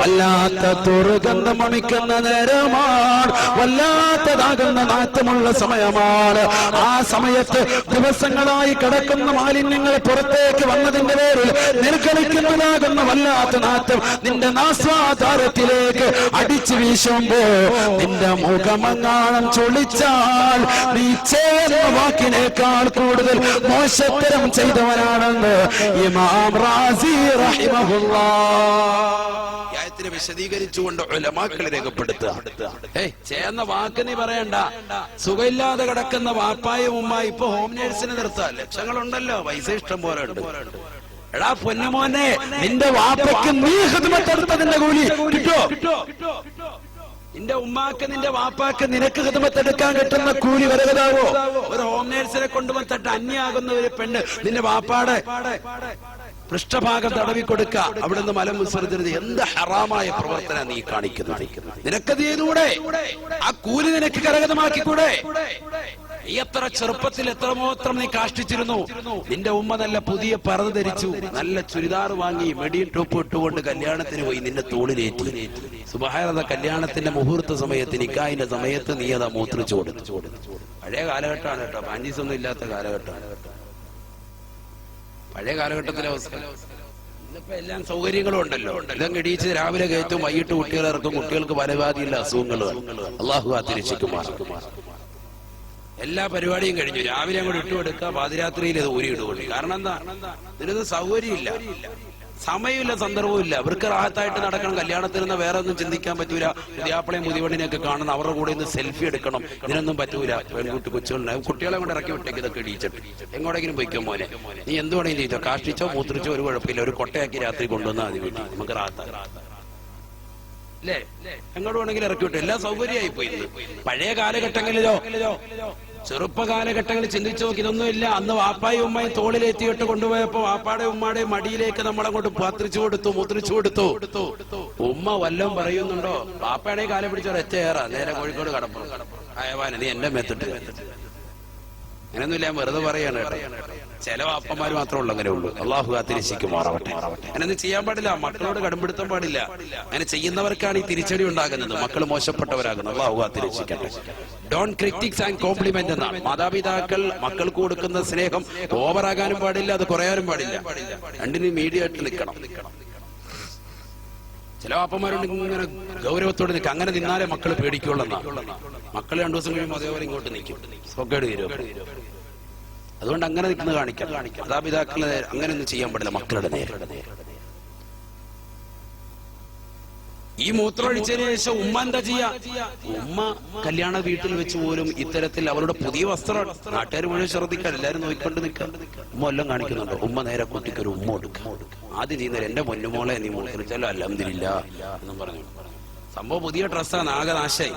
വല്ലാത്ത ദുർഗന്ധം വമിക്കുന്ന നേരമാണ്, വല്ലാത്തതാകുന്ന നാറ്റമുള്ള സമയമാണ്. ആ സമയത്ത് ദിവസങ്ങളായി കിടക്കുന്ന മാലിന്യങ്ങൾ പുറത്തേക്ക് വന്നതിന്റെ പേരിൽ നിർഗളിക്കുന്നതാകുന്ന വല്ലാത്ത നാറ്റം നിന്റെ നാസ്വാധാരത്തിലേക്ക് അടിച്ചു വീശുമ്പോ നിന്റെ മുഖമങ്ങാണം ചൊളിച്ചാൽ നീ ചെയ്യുന്ന വാക്കിനേക്കാൾ കൂടുതൽ മോശത്തരം ചെയ്തവനാണെന്ന് ഇമാം റാസി റഹിമഹുല്ലാഹ് വിശദീകരിച്ചുകൊണ്ട് ഉലമാക്കൾ രേഖപ്പെടുത്തുക. ചെയ്യുന്ന വാക്ക് നീ പറയണ്ട. സുഖമില്ലാതെ കിടക്കുന്ന വാപ്പായും ഉമ്മായി ഇപ്പൊ ഹോം നേഴ്സിന് നിർത്തുക. ലക്ഷങ്ങളുണ്ടല്ലോ, പൈസ ഇഷ്ടം പോലെ ഉണ്ട്. എടാ പൊന്നുമോനെ, നിന്റെ വാപ്പയ്ക്ക് നീ ഖിദ്മത്തെടുത്തതിന്റെ കൂലി കിട്ടോ? നിന്റെ ഉമ്മാക്ക് നിന്റെ വാപ്പാക്ക് നിനക്ക് ഖിദ്മത്തെടുക്കാൻ കിട്ടുന്ന കൂലി വരകതാവോ? ഒരു ഹോം നേഴ്സിനെ കൊണ്ടുവന്നിട്ട് അന്യാകുന്ന ഒരു പെണ്ണ് നിന്റെ വാപ്പാടെ പൃഷ്ഠഭാഗം തടവി കൊടുക്ക, അവിടുന്ന് മലം വിസർജന. എന്ത് ഹറാമായ പ്രവർത്തന നീ കാണിക്കുന്നത്? നിനക്കത് ചെയ്തുകൂടെ? ആ കൂലി നിനക്ക് കരഗതമാക്കിക്കൂടെ? എത്ര ചെറുപ്പത്തിൽ എത്രമാത്രം നീ കാഷ്ടിച്ചിരുന്നു. നിന്റെ ഉമ്മ നല്ല പുതിയ പർദ്ദ ധരിച്ചു, നല്ല ചുരിദാർ വാങ്ങി, മെഡിയൻ ടോപ്പ് ഇട്ടുകൊണ്ട് കല്യാണത്തിന് പോയി, നിന്നെ തോളിലേറ്റി. സുബ്ഹാനല്ലാഹ്, കല്യാണത്തിന്റെ മുഹൂർത്ത സമയത്ത്, നിക്കാഹിന്റെ സമയത്ത് നീ അതാ മൂത്രിച്ചു കൊടുത്തു. പഴയ കാലഘട്ടമാണ് കേട്ടോ, പാൻറ്റീസ് ഒന്നും ഇല്ലാത്ത കാലഘട്ടമാണ്. പഴയ കാലഘട്ടത്തിലെ അവസ്ഥ. ഇന്നിപ്പോ എല്ലാം സൗകര്യങ്ങളും ഉണ്ടല്ലോ. എല്ലാം ഇടിയിച്ച് രാവിലെ കയറ്റും, വൈകിട്ട് കുട്ടികളെ ഇറക്കും. കുട്ടികൾക്ക് പലവാദിയുള്ള അസുഖങ്ങൾ. അള്ളാഹു കാത്തിരക്ഷിക്കുമാർ. എല്ലാ പരിപാടിയും കഴിഞ്ഞു, രാവിലെ അങ്ങോട്ട് ഇട്ടുകൊടുക്കുക, പാതിരാത്രിയിൽ ഇത് ഊരിയിടുകൊള്ളു. കാരണം എന്താ? ഇതിനൊന്നും സൗകര്യമില്ല, സമയമില്ല, സന്ദർഭവും ഇല്ല. അവർക്ക് റാഹത്തായിട്ട് നടക്കണം. കല്യാണത്തിനൊന്നും വേറെ ഒന്നും ചിന്തിക്കാൻ പറ്റൂല. പുതിയാപ്പിളയും പുതിയവണ്ണിനെയൊക്കെ കാണണം, അവരുടെ കൂടെ ഇന്ന് സെൽഫി എടുക്കണം. ഇതിനൊന്നും പറ്റൂല. പെൺകുട്ടി കൊച്ചുകളുണ്ടാവും, കുട്ടികളെ കൊണ്ട് ഇറക്കി വിട്ടേക്ക്. ഇതൊക്കെ ഇടിച്ചിട്ട് എങ്ങോട്ടെങ്കിലും പോയിക്കോ മോനെ, നീ എന്തുവേണമെങ്കിലും ചെയ്തോ, കാഷ്ടിച്ചോ മൂത്രിച്ചോ ഒരു കുഴപ്പമില്ല. ഒരു കൊട്ടയാക്കി രാത്രി കൊണ്ടുവന്നാൽ മതി വീട്ടിൽ, നമുക്ക് റാഹത്താക്കാം അല്ലേ? എങ്ങോട്ട് വേണമെങ്കിലും ഇറക്കി വിട്ടു. എല്ലാം സൗകര്യമായി പോയി. പഴയ കാലഘട്ടങ്ങളിലോ, ചെറുപ്പ കാലഘട്ടങ്ങളിൽ ചിന്തിച്ചു നോക്കി, ഇതൊന്നുമില്ല. അന്ന് വാപ്പായും ഉമ്മയും തോളിലെത്തിയിട്ട് കൊണ്ടുപോയപ്പോ വാപ്പാടെ ഉമ്മാടെ മടിയിലേക്ക് നമ്മളങ്ങോട്ട് പാത്രിച്ചു കൊടുത്തു, മുദ്രിച്ചു കൊടുത്തു. ഉമ്മ വല്ലതും പറയുന്നുണ്ടോ? വാപ്പയുടെ കാലം പിടിച്ചോ എച്ചേറാ, നേരെ കോഴിക്കോട് കടപ്പുറം. അയവാന നീ എന്റെ മെത്തിട്ട്. അങ്ങനെയൊന്നുമില്ല, ഞാൻ വെറുതെ പറയാണ് കേട്ടോ. ചില വാപ്പന്മാര് മാത്രമേ ഉള്ളൂ അങ്ങനെ ഉള്ളൂ. അള്ളാഹു കാത്തിരക്ഷിക്കുമാറാവട്ടെ. അങ്ങനെയൊന്നും ചെയ്യാൻ പാടില്ല, മക്കളോട് കടുംപിടുത്തം പാടില്ല. അങ്ങനെ ചെയ്യുന്നവർക്കാണ് ഈ തിരിച്ചടി ഉണ്ടാകുന്നത്, മക്കൾ മോശപ്പെട്ടവരാകുന്നത്. അള്ളാഹു കാത്തിരക്ഷിക്കട്ടെ. ഡോണ്ട് ക്രിറ്റിക്സ് ആൻഡ് കോംപ്ലിമെന്റ് എന്ന മാതാപിതാക്കൾ മക്കൾക്ക് കൊടുക്കുന്ന സ്നേഹം ഓവറാകാനും പാടില്ല, അത് കുറയാനും പാടില്ല. രണ്ടിനും മീഡിയമായിട്ട് നിൽക്കണം. ചില വാപ്പന്മാരുണ്ട് ഇങ്ങനെ ഗൗരവത്തോടെ നിൽക്കുക. അങ്ങനെ നിന്നാലേ മക്കൾ പേടിക്കുള്ളൂ. മക്കൾ 2 ദിവസം കഴിയുമ്പോൾ അതേപോലെ ഇങ്ങോട്ട് നിൽക്കും, സ്വക്കേട് വരും. അതുകൊണ്ട് അങ്ങനെ നിൽക്കുന്നത് കാണിക്കാം. മാതാപിതാക്കളെ അങ്ങനെയൊന്നും ചെയ്യാൻ പാടില്ല മക്കളുടെ നേരെ. ഈ മൂത്രമൊഴിച്ചതിന് ശേഷം ഉമ്മ എന്താ ചെയ്യാ? ഉമ്മ കല്യാണ വീട്ടിൽ വെച്ച് പോലും ഇത്തരത്തിൽ അവരുടെ പുതിയ വസ്ത്രം നാട്ടുകാർ മുഴുവൻ ശ്രദ്ധിക്കാൻ, എല്ലാവരും നോക്കിക്കൊണ്ട് നിൽക്കാം. ഉമ്മ എല്ലാം കാണിക്കുന്നുണ്ടോ? ഉമ്മ നേരെ കുട്ടിക്കൊരു ഉമ്മ കൊടുക്കുക. ആദ്യം നീ നേരെ എന്റെ പൊന്നുമോളെ നീ മൂത്രിച്ചാലോ അൽഹംദുലില്ലാ എന്നും പറഞ്ഞു. സംഭവം പുതിയ ഡ്രസ്സാണ്, ആകെ നാശായി.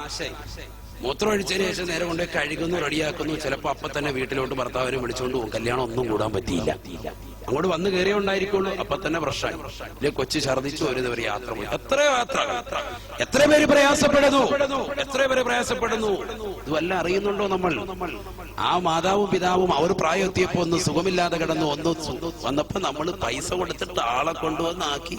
മൂത്രമൊഴിച്ചതിന് ശേഷം നേരെ കൊണ്ട് കഴുകുന്നു, റെഡിയാക്കുന്നു. ചിലപ്പോ അപ്പൊ തന്നെ വീട്ടിലോട്ട് ഭർത്താവിനെ വിളിച്ചുകൊണ്ട് പോകും. കല്യാണം ഒന്നും കൂടാൻ പറ്റിയില്ല. അങ്ങോട്ട് വന്ന് കയറിയേ ഉണ്ടായിരിക്കുള്ളൂ, അപ്പൊ തന്നെ പ്രശ്നമായി. ഇല്ലേ, കൊച്ചു ഛർദിച്ചു, ഒരു ദിവസം യാത്ര പോയി. എത്ര പേര് പ്രയാസപ്പെടുന്നു, എത്ര പേര് പ്രയാസപ്പെടുന്നു. ഇതുവെല്ലാം അറിയുന്നുണ്ടോ നമ്മൾ? ആ മാതാവും പിതാവും അവർ പ്രായം എത്തിയപ്പോ ഒന്ന് സുഖമില്ലാതെ കിടന്നു, വന്നപ്പോ നമ്മൾ പൈസ കൊടുത്തിട്ട് ആളെ കൊണ്ടുവന്നാക്കി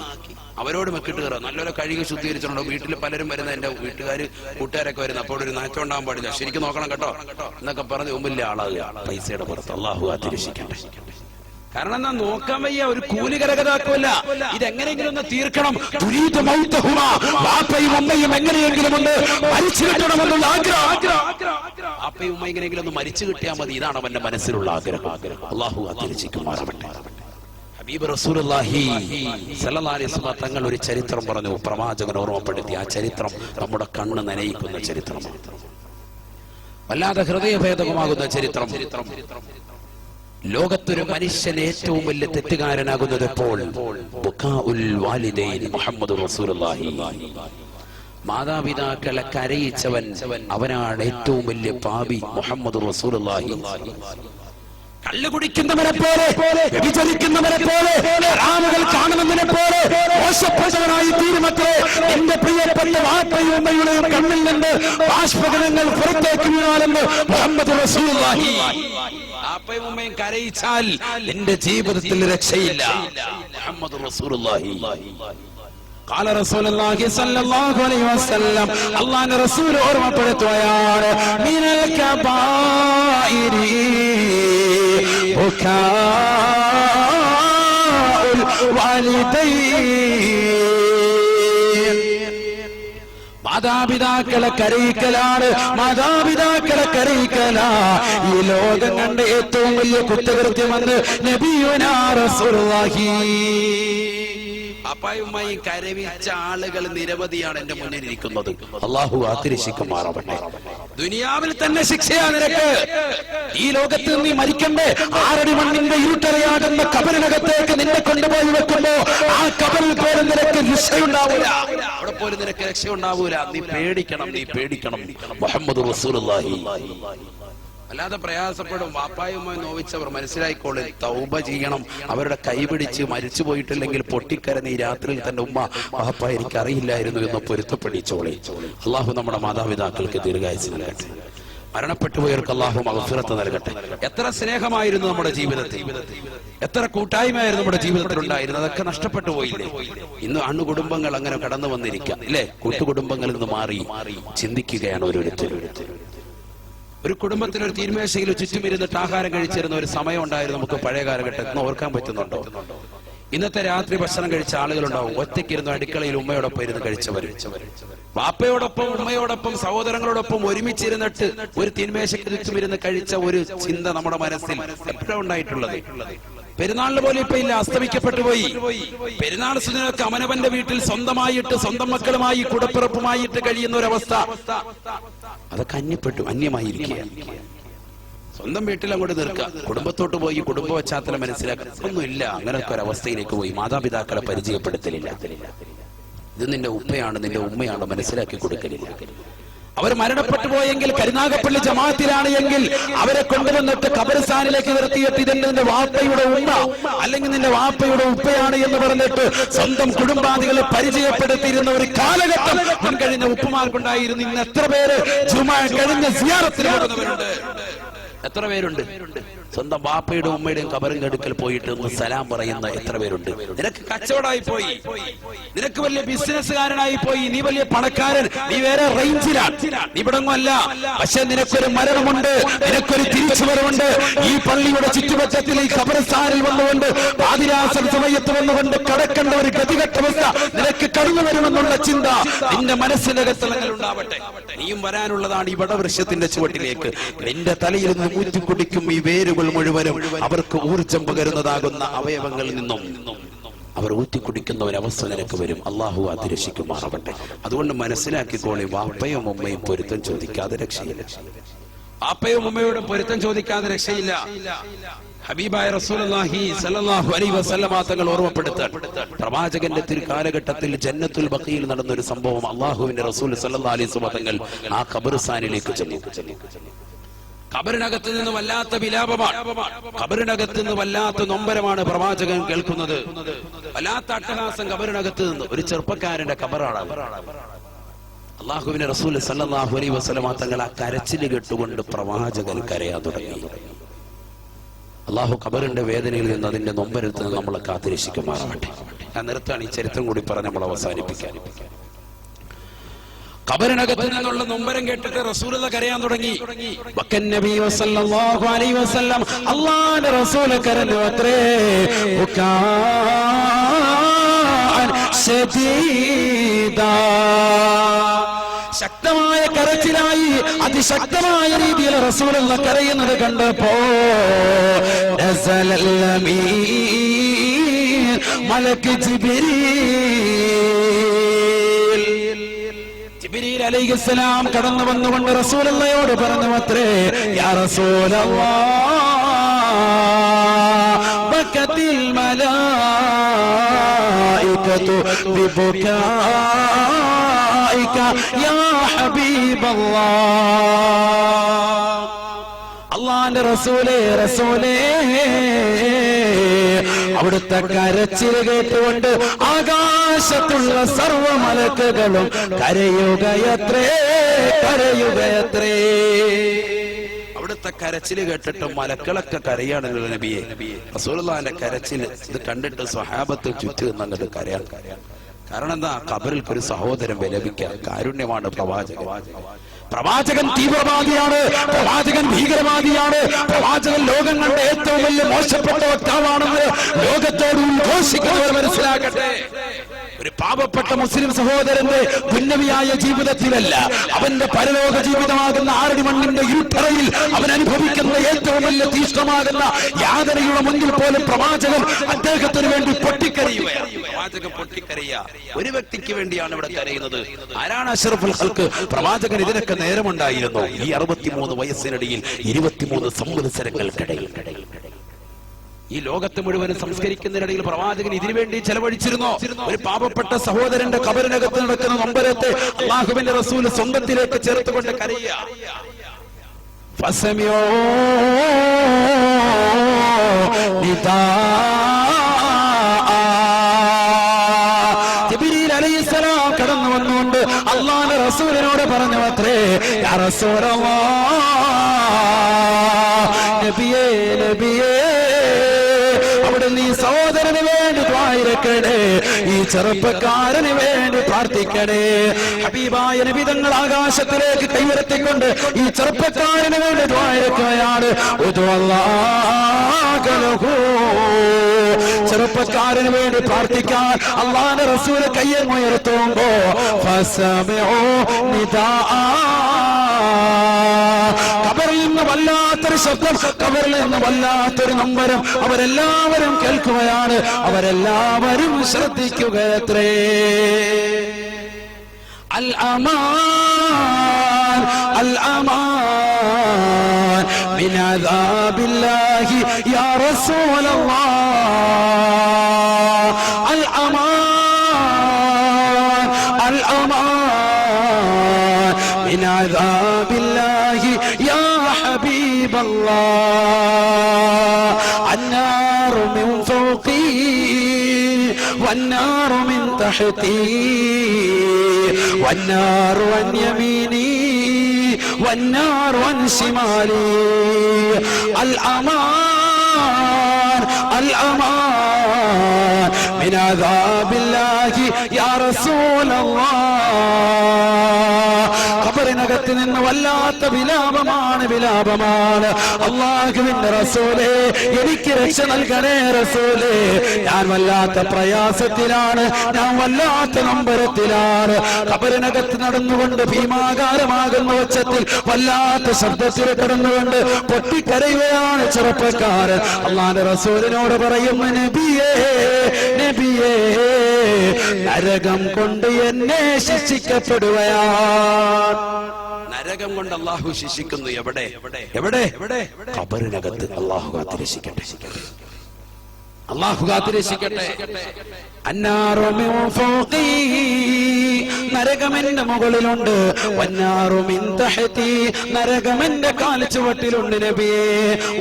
അവരോട് മെക്കിട്ട് കയറാം. നല്ലൊരു കഴുകി ശുദ്ധീകരിച്ചിട്ടുണ്ടോ? വീട്ടിൽ പലരും വരുന്ന, എന്റെ വീട്ടുകാര് കൂട്ടുകാരൊക്കെ വരുന്നത്. അപ്പോൾ ഒരു നാറ്റം ഉണ്ടാകാൻ പാടില്ല, ശരിക്കും നോക്കണം കേട്ടോ എന്നൊക്കെ പറഞ്ഞ് മുമ്പിലെ ആളാകുക പൈസയുടെ പുറത്ത്. അള്ളാഹു കാത്തിരക്ഷിക്കട്ടെ. കാരണം എന്നാ നോക്കാൻ വയ്യ, ഒരു കൂലി കരകതാക്കുമല്ല. ഇതെങ്ങനെയെങ്കിലും ഒന്ന് തീർക്കണം. വാപ്പയും ഉമ്മയും എങ്ങനെയെങ്കിലും ഒന്ന് മരിച്ചു കിട്ടണമെന്നുള്ള ആഗ്രഹം. വാപ്പയും ഉമ്മ എങ്ങനെയെങ്കിലും ഒന്ന് മരിച്ചു കിട്ടിയാൽ മതി, ഇതാണ് അവന്റെ മനസ്സിലുള്ള ആഗ്രഹം. അള്ളാഹു കാത്തിരക്ഷിക്കുമാറാവട്ടെ. ഹബീബ് റസൂലുള്ളാഹി സ്വല്ലല്ലാഹു അലൈഹി വസല്ലം തങ്ങൾ ഒരു ചരിത്രം പറഞ്ഞു, പ്രവാചകൻ ഓർമ്മപ്പെടുത്തി. ആ ചരിത്രം നമ്മുടെ കണ്ണ് നനയിക്കുന്ന ചരിത്രമാണ്, വല്ലാതെ ഹൃദയഭേദകമാകുന്ന ചരിത്രം. ലോകത്തൊരു മനുഷ്യൻ ഏറ്റവും വലിയ തെറ്റുകാരനാകുന്നത് എപ്പോൾ? ബുകാഉൽ വാലിദൈൻ മുഹമ്മദ് റസൂലുള്ളാഹി. മാതാപിതാക്കളെ കരയിച്ചവൻ അവനാണ് ഏറ്റവും വലിയ പാപി മുഹമ്മദ് റസൂലുള്ളാഹി. കള്ളു കുടിക്കുന്നവരെ പോലെ, വ്യഭിചരിക്കുന്നവരെ പോലെ, ഹറാമുകൾ കാണുന്നതിനെ പോലെ മോശപ്പെട്ടവനായി തീരുമത്രേ എന്റെ പ്രിയപ്പെട്ട വാപ്പയും ഉമ്മയുടെയും കണ്ണിൽ നിന്ന് ബാഷ്പകണങ്ങൾ പുറത്തേക്ക് വീണാലെന്ന് മുഹമ്മദ് റസൂലുള്ളാഹി. വാപ്പയും ഉമ്മയും കരയിച്ചാൽ എന്റെ ജീവിതത്തിൽ രക്ഷയില്ല. മുഹമ്മദ് റസൂലുള്ളാഹി. ഖാല റസൂലുള്ളാഹി സ്വല്ലല്ലാഹു അലൈഹി വസല്ലം അല്ലാഹുവിന്റെ റസൂൽ ഓർമ്മപ്പെടുത്തുകയാണ് മിനൽ കബായിരി ബുകാഉൽ വാലിദൈൻ മാതാപിതാക്കളെ കരയിക്കലാണ്, മാതാപിതാക്കളെ കരയിക്കലാ ഈ ലോകം കണ്ട ഏറ്റവും വലിയ കുറ്റകൃത്യമെന്ന് നബിയുനാ റസൂലുള്ളാഹി. അപ്പായുമായി കരവിച്ച ആളുകൾ നിരവധിയാണ് എന്റെ മുന്നിൽ ഇരിക്കുന്നത്. അള്ളാഹു ആതിരശിക്കുമാറാവട്ടെ. ദുനിയാവിൽ തന്നെ ശിക്ഷയാ നിനക്ക്. ഈ ലോകത്ത് നീ മരിക്കണ്ടേ? 6 അടി മണ്ണിന്റെ ഇരുട്ടറിയാടുന്ന കബറിനകത്തേക്ക് നിന്നെ കൊണ്ടുപോയി വെക്കുമ്പോ ആ കബറിൽ പോലും നിനക്ക് രക്ഷയുണ്ടാവൂല, അവിടെ പോലും നിനക്ക് രക്ഷയുണ്ടാവൂല. നീ പേടിക്കണം, നീ പേടിക്കണം. മുഹമ്മദ് റസൂലുള്ളാഹി. അല്ലാതെ പ്രയാസപ്പെടും. വാപ്പായുമായി നോവിച്ചവർ മനസ്സിലായിക്കോളെ, തൗബ ചെയ്യണം. അവരുടെ കൈപിടിച്ച് മരിച്ചു പോയിട്ടില്ലെങ്കിൽ പൊട്ടിക്കരഞ്ഞ് ഈ രാത്രിയിൽ തന്നെ ഉമ്മ വാപ്പ എനിക്ക് അറിയില്ലായിരുന്നു എന്ന് പൊരുത്തപ്പെടിച്ചോളെ. അള്ളാഹു നമ്മുടെ മാതാപിതാക്കൾക്ക് ദീർഘായുസ്സ് നൽകട്ടെ. മരണപ്പെട്ടു പോയവർക്ക് അള്ളാഹു മഗ്ഫിറത്ത് നൽകട്ടെ. എത്ര സ്നേഹമായിരുന്നു നമ്മുടെ ജീവിതത്തിൽ, എത്ര കൂട്ടായ്മയായിരുന്നു നമ്മുടെ ജീവിതത്തിൽ ഉണ്ടായിരുന്നു. അതൊക്കെ നഷ്ടപ്പെട്ടു പോയില്ലേ? ഇന്ന് അണുകുടുംബങ്ങൾ അങ്ങനെ കടന്നു വന്നിരിക്കാം ഇല്ലേ? കൂട്ടുകുടുംബങ്ങളിൽ നിന്ന് മാറി ചിന്തിക്കുകയാണ് ഓരോരുത്തരും. ഒരു കുടുംബത്തിൽ ഒരു തീന്മേശയിൽ ചുറ്റുമിരുന്നിട്ട് ആഹാരം കഴിച്ചിരുന്ന ഒരു സമയം ഉണ്ടായിരുന്നു നമുക്ക് പഴയ കാലഘട്ടത്തിൽ. ഓർക്കാൻ പറ്റുന്നുണ്ടോ? ഇന്നത്തെ രാത്രി ഭക്ഷണം കഴിച്ച ആളുകളുണ്ടാവും ഒറ്റയ്ക്കിരുന്ന് അടുക്കളയിൽ ഉമ്മയോടൊപ്പം ഇരുന്ന് കഴിച്ചവർ. വാപ്പയോടൊപ്പം ഉമ്മയോടൊപ്പം സഹോദരങ്ങളോടൊപ്പം ഒരുമിച്ചിരുന്നിട്ട് ഒരു തീന്മേശയ്ക്ക് ചുറ്റുമിരുന്ന് കഴിച്ച ഒരു ചിന്ത നമ്മുടെ മനസ്സിൽ എപ്പോഴാണ് ഉണ്ടായിട്ടുള്ളത്? പെരുന്നാളിന് പോലും ഇപ്പൊ ഇല്ല, അസ്തമിക്കപ്പെട്ടു പോയി. പെരുന്നാൾ സുദിനൊക്കെ അവനവന്റെ വീട്ടിൽ സ്വന്തമായിട്ട് സ്വന്തം മക്കളുമായി കുടപ്പിറപ്പുമായിട്ട് കഴിയുന്ന ഒരവസ്ഥ അതൊക്കെ അന്യമായിരിക്കുകയാണ്. സ്വന്തം വീട്ടിൽ അങ്ങോട്ട് നിൽക്കുക, കുടുംബത്തോട്ട് പോയി കുടുംബ പശ്ചാത്തലം മനസ്സിലാക്കുക, ഒന്നുമില്ല. അങ്ങനത്തെ ഒരവസ്ഥയിലേക്ക് പോയി. മാതാപിതാക്കളെ പരിചയപ്പെടുത്തലില്ല. ഇത് നിന്റെ ഉപ്പയാണ്, നിന്റെ ഉമ്മയാണ്, മനസ്സിലാക്കി കൊടുക്കലില്ല. അവർ മരണപ്പെട്ടു പോയെങ്കിൽ കരുനാഗപ്പള്ളി ജമാഅത്തിലാണ് എങ്കിൽ അവരെ കൊണ്ടുവന്നിട്ട് ഖബർസ്ഥാനിലേക്ക് നിർത്തിയിട്ട് ഇതെന്റെ നിന്റെ വാപ്പയുടെ ഉമ്മ അല്ലെങ്കിൽ നിന്റെ വാപ്പയുടെ ഉപ്പയാണ് എന്ന് പറഞ്ഞിട്ട് സ്വന്തം കുടുംബാദികളെ പരിചയപ്പെടുത്തിയിരുന്ന ഒരു കാലഘട്ടം മുൻകഴിഞ്ഞ ഉപ്പമാർക്കുണ്ടായിരുന്നു. ഇന്ന് എത്ര പേര് ജുമാ കഴിഞ്ഞ സിയാറത്തിന് പോകുന്നവരുണ്ട്? എത്ര പേരുണ്ട് സ്വന്തം വാപ്പയുടെ ഉമ്മയുടെയും കബറിന്റെ അടുക്കൽ പോയിട്ട് ഒന്ന് സലാം പറയുന്ന എത്ര പേരുണ്ട്? നിനക്ക് കച്ചവടമായി പോയി, നിനക്ക് വലിയ ബിസിനസ്സുകാരനായി പോയി, നീ വലിയ പണക്കാരൻ, നീ വേറെ റേഞ്ചിലാണ്, നീ ഇവിടങ്ങല്ല. പക്ഷെ നിനക്കൊരു മരണമുണ്ട്, നിനക്കൊരു തിരിച്ചുവരവുണ്ട്. ഈ പള്ളിയുടെ ചുറ്റുപറ്റത്തിൽ ഈ ഖബർസ്ഥാനിൽ വന്നുകൊണ്ട് പാതിരാസൻ സമയത്ത് വന്നുകൊണ്ട് കടക്കേണ്ട ഒരു ഗതികെട്ടവസ്ഥ നിനക്ക് കടന്നു വരുമെന്നുള്ള ചിന്ത നിന്റെ മനസ്സിന്റെ കത്തലങ്ങൾ ഉണ്ടാവട്ടെ. നീയും വരാനുള്ളതാണ് ഈ വടവൃക്ഷത്തിന്റെ ചുവട്ടിലേക്ക്. നിന്റെ തലയിൽ നിന്ന് ഊറ്റിക്കുടിക്കും ഈ വേരുകൾ മുഴുവനും അവർക്ക് ഊർജം പകരുന്നതാകുന്ന അവയവങ്ങളിൽ നിന്നും അവർ ഊറ്റിക്കുടിക്കുന്ന ഒരവസ്ഥ നിനക്ക് വരും. അള്ളാഹു അതിരക്ഷിക്കുമാറാവട്ടെ. അതുകൊണ്ട് മനസ്സിലാക്കിക്കോളി, വാപ്പയും ഉമ്മയും പൊരുത്തം ചോദിക്കാതെ രക്ഷയില്ല. വാപ്പയും ഉമ്മയോട് പൊരുത്തം ചോദിക്കാതെ രക്ഷയില്ല. ഹബീബായ റസൂലുള്ളാഹി സ്വല്ലല്ലാഹു അലൈഹി വസല്ലമ തങ്ങൾ ഓർമ്മപ്പെടുത്താൻ പ്രവാചകന്റെ കാലഘട്ടത്തിൽ ജന്നത്തുൽ ബഖീൽ നടന്ന ഒരു സംഭവം അള്ളാഹുവിന്റെ റസൂൽ സ്വല്ലല്ലാഹു അലൈഹി വസല്ലമ തങ്ങൾ ആ ഖബർസ്ഥാനിലേക്ക് ചെന്നു. ഖബറിനകത്ത് നിന്ന് വല്ലാത്ത വിലാപമാണ്, ഖബറിനകത്ത് നിന്ന് വല്ലാത്ത നൊമ്പരമാണ് പ്രവാചകൻ കേൾക്കുന്നത്. വല്ലാത്ത അട്ടഹാസം ഖബറിനകത്ത് നിന്ന്. ഒരു ചെറുപ്പക്കാരന്റെ ഖബറാണ്. അള്ളാഹുവിന്റെ റസൂൽ സല്ലല്ലാഹു അലൈഹി വസല്ലമ തങ്ങൾ ആ കരച്ചില് കേട്ടുകൊണ്ട് പ്രവാചകൻ കരയാൻ തുടങ്ങി. അള്ളാഹു ഖബറിന്റെ വേദനയിൽ നിന്ന് അതിന്റെ നൊമ്പരത്തിൽ നിന്ന് നമ്മളെ കാത്തിരക്ഷിക്കുമാറാവട്ടെ. ഞാൻ നിർത്താണ് ഈ ചരിത്രം കൂടി പറഞ്ഞ് നമ്മൾ അവസാനിപ്പിക്കാൻ. ഖബറിനകത്ത് നിന്നുള്ള നൊമ്പരം കേട്ടിട്ട് റസൂലുള്ളാഹി കരയാൻ തുടങ്ങി. വക്കൻ നബി സല്ലല്ലാഹു അലൈഹി വസല്ലം അല്ലാഹുവിന്റെ റസൂൽ കരഞ്ഞു അത്രേ. ശക്തമായ കരച്ചിലായി, അതിശക്തമായ രീതിയിൽ റസൂലുള്ളാഹി കരയുന്നത് കണ്ടപ്പോ നസലൽ അമീൻ മലക്ക് ജിബ്രീൽ അലൈഹിസ്സലാം കടന്നു വന്നുകൊണ്ട് റസൂലുള്ളാഹിയോട് പറഞ്ഞു അത്രേ, യാ റസൂലല്ലാഹ് ബക്കത്തിൽ മലായികതു ബിബുകായിക യാ ഹബീബല്ലാഹ്. അല്ലാഹുവിന്റെ റസൂലേ അവിടുത്തെ കരച്ചിൽ കേട്ടുകൊണ്ട് ആകാശത്തുള്ള സർവ്വ മലക്കുകളും കരയുകയത്രേ. അവിടുത്തെ കരച്ചിൽ കേട്ടിട്ട് മലക്കളൊക്കെ കരയാണല്ലോ നബിയെ. റസൂലുള്ളാഹിന്റെ കരച്ചിൽ ഇത് കണ്ടിട്ട് സ്വഹാബത്ത് ചുറ്റും അങ്ങോട്ട് കരയാൻ. കാരണം എന്താ? ഖബറിൽ ഒരു സഹോദരൻ വിലപിക്കാൻ. കാരുണ്യമാണ് പ്രവാചകൻ. പ്രവാചകൻ തീവ്രവാദിയാണ്, പ്രവാചകൻ ഭീകരവാദിയാണ്, പ്രവാചകൻ ലോകം കണ്ട ഏറ്റവും വലിയ മോശപ്പെട്ട വക്താവാണെന്ന് ലോകത്തോട് ഉദ്ഘോഷിക്കുന്നവർ മനസ്സിലാക്കട്ടെ. ഒരു പാവപ്പെട്ട മുസ്ലിം സഹോദരന്റെ പുണ്യവിയായ ജീവിതത്തിലല്ല, അവന്റെ പരലോക ജീവിതമാകുന്ന ആറടി മണ്ണിന്റെ ഇരുട്ടറയിൽ അവൻ അനുഭവിക്കുന്ന ഏറ്റവും വലിയ തീഷ്ണമാകുന്ന യാതനയുടെ മുന്നിൽ പോലും പ്രവാചകൻ അദ്ദേഹത്തിന് വേണ്ടി പൊട്ടിക്കരയുകയാണ്. പ്രവാചകൻ പൊട്ടിക്കരയുക ഒരു വ്യക്തിക്ക് വേണ്ടിയാണ് ഇവിടെ കരയുന്നത്. ആരാണ് അഷ്റഫുൽ ഖൽഖ്? പ്രവാചകൻ ഇതിനൊക്കെ നേരമുണ്ടായിരുന്നു. ഈ 63 വയസ്സിനിടയിൽ 23 സംവത്സരങ്ങൾക്കിടയിൽ ഈ ലോകത്ത് മുഴുവൻ സംസ്കരിക്കുന്നതിനിടയിൽ പ്രവാചകൻ ഇതിനുവേണ്ടി ചെലവഴിച്ചിരുന്നു. ഒരു പാവപ്പെട്ട സഹോദരന്റെ ഖബറിനകത്ത് നടക്കുന്ന നൊമ്പരത്തെ അല്ലാഹുവിന്റെ റസൂൽ സ്വന്തത്തിലേക്ക് ചേർത്തുകൊണ്ട് കരയുക. ഫസമിയോ നിദാ ജിബ്രീൽ അലൈഹിസ്സലാം കടന്നു വന്നുകൊണ്ട് അല്ലാഹുവിന്റെ റസൂലിനോട് പറഞ്ഞു അത്രേ, യാ റസൂലല്ലാഹ്, നബിയേ നബിയേ, അവിടെ നീ സഹോദരന് വേണ്ടി ദ്വാരക്കണേ, ഈ ചെറുപ്പക്കാരന് വേണ്ടി പ്രാർത്ഥിക്കണേ. ഹബീബായ നബി തങ്ങൾ ആകാശത്തിലേക്ക് കൈവരത്തിക്കൊണ്ട് ഈ ചെറുപ്പക്കാരന് വേണ്ടി ദ്വാരക്കുകയാണ്. ചെറുപ്പക്കാരന് വേണ്ടി പ്രാർത്ഥിക്കാൻ അല്ലാഹുവിന്റെ റസൂൽ കയ്യുയർത്തുമ്പോ ഫസമിഉ നിദാ, ഖബറിൽ നിന്ന് വല്ലാത്തൊരു ശബ്ദം, ഖബറിൽ നിന്ന് വല്ലാത്തൊരു നമ്പരം അവരെല്ലാവരും കേൾക്കുകയാണ്. അവരെല്ലാവരും ശ്രദ്ധിക്കുകയത്രേ. അൽ അമാൻ അൽ അമാൻ മിൻ അദാബില്ലാഹി യാ റസൂലല്ലാഹ്, അൽ അമാൻ അൽ അമാൻ മിൻ അദാബില്ലാഹി യാ ഹബീബല്ലാഹ്, അന്നാറു മിൻ ഫൗഖി والنار من تحتي والنار عن يميني والنار عن شمالي الأمان الأمان من عذاب الله يا رسول الله. ഖബറിനകത്ത് നിന്ന് വല്ലാത്ത വിലാപമാണ്, വിലാപമാണ്. അല്ലാഹുവിന്റെ റസൂലേ, എനിക്ക് രക്ഷ നൽകണേ റസൂലേ, ഞാൻ വല്ലാത്ത പ്രയാസത്തിലാണ്, ഞാൻ വല്ലാത്ത നമ്പരത്തിലാണ്. ഖബറിനകത്ത് നടന്നുകൊണ്ട് ഭീമാകാരമാകുന്ന ഉച്ചത്തിൽ വല്ലാത്ത ശബ്ദത്തിൽ കിടന്നുകൊണ്ട് പൊട്ടിക്കരയുകയാണ് ചെറുപ്പക്കാരൻ. അല്ലാഹുവിന്റെ റസൂലിനോട് പറയുന്നു, നബിയേ നബിയേ, നരകം കൊണ്ട് എന്നെ ശിക്ഷിക്കപ്പെടുകയാണ്. നരകം കൊണ്ട് അല്ലാഹു ശിക്ഷിക്കുന്നു. എവിടെ എവിടെ എവിടെ? ഖബറിനകത്ത്. അല്ലാഹു കാത്തിരക്ഷിക്കട്ടെ, അല്ലാഹു കാത്തിരക്ഷിക്കട്ടെ. അന്നാറു മിൻ ഫൗഖി, നരകമെന്റെ മുകളിലുണ്ട്. വന്നാറു മിൻ തഹതി, നരകമെന്റെ കാൽച്ചുവട്ടിലുണ്ട് നബിയേ.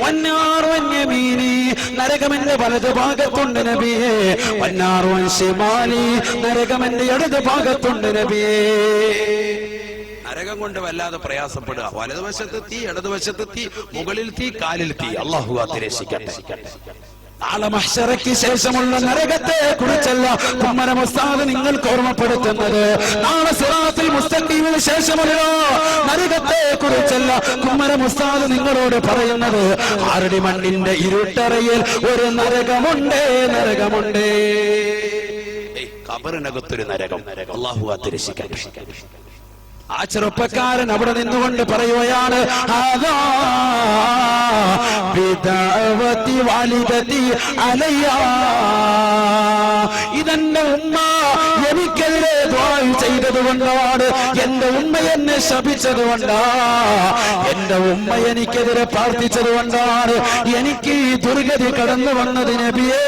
വന്നാറു അൻ യമീനി, നരകമെന്റെ വലതു ഭാഗത്തുണ്ട് നബിയേ. വന്നാറു അൻ ശിമാലി, നരകമെന്റെ ഇടതു ഭാഗത്തുണ്ട് നബിയേ. നരകം കൊണ്ട് വല്ലാതെ പ്രയാസപ്പെടുക. വലതുവശത്ത് തീ, ഇടതുവശത്ത് തീ, മുകളിൽ തീ, കാലിൽ തീ. അല്ലാഹു കാത്തിരക്ഷിക്കട്ടെ. നാളെ മഹ്ശറയ്ക്ക് ശേഷമുള്ള നരകത്തെ കുറിച്ചല്ല കുമ്മനം ഉസ്താദ് നിങ്ങൾക്ക് ഓർമ്മപ്പെടുത്തുന്നത്. നാളെ സിറാത്തുൽ മുസ്തഖീമിന് ശേഷമുള്ള നരകത്തെ കുറിച്ചല്ല കുമ്മനം ഉസ്താദ് നിങ്ങളോട് പറയുന്നത്. ആറടി മണ്ണിന്റെ ഇരുട്ടറയിൽ ഒരു നരകമുണ്ട്, നരകമുണ്ട്. ഖബറിനകത്തൊരു നരകം. അല്ലാഹു കാത്തിരക്ഷിക്കട്ടെ. ആ ചെറുപ്പക്കാരൻ അവിടെ നിന്നുകൊണ്ട് പറയുകയാണ്, ഇതെന്റെ ഉമ്മ എനിക്കെതിരെ ദുആ ചെയ്തത് കൊണ്ടാണ്, എന്റെ ഉമ്മ എന്നെ ശപിച്ചത് കൊണ്ടാണ്, എന്റെ ഉമ്മ എനിക്കെതിരെ പ്രാർത്ഥിച്ചത് കൊണ്ടാണ് എനിക്ക് ഈ ദുർഗതി കടന്നു വന്നത് നബിയേ.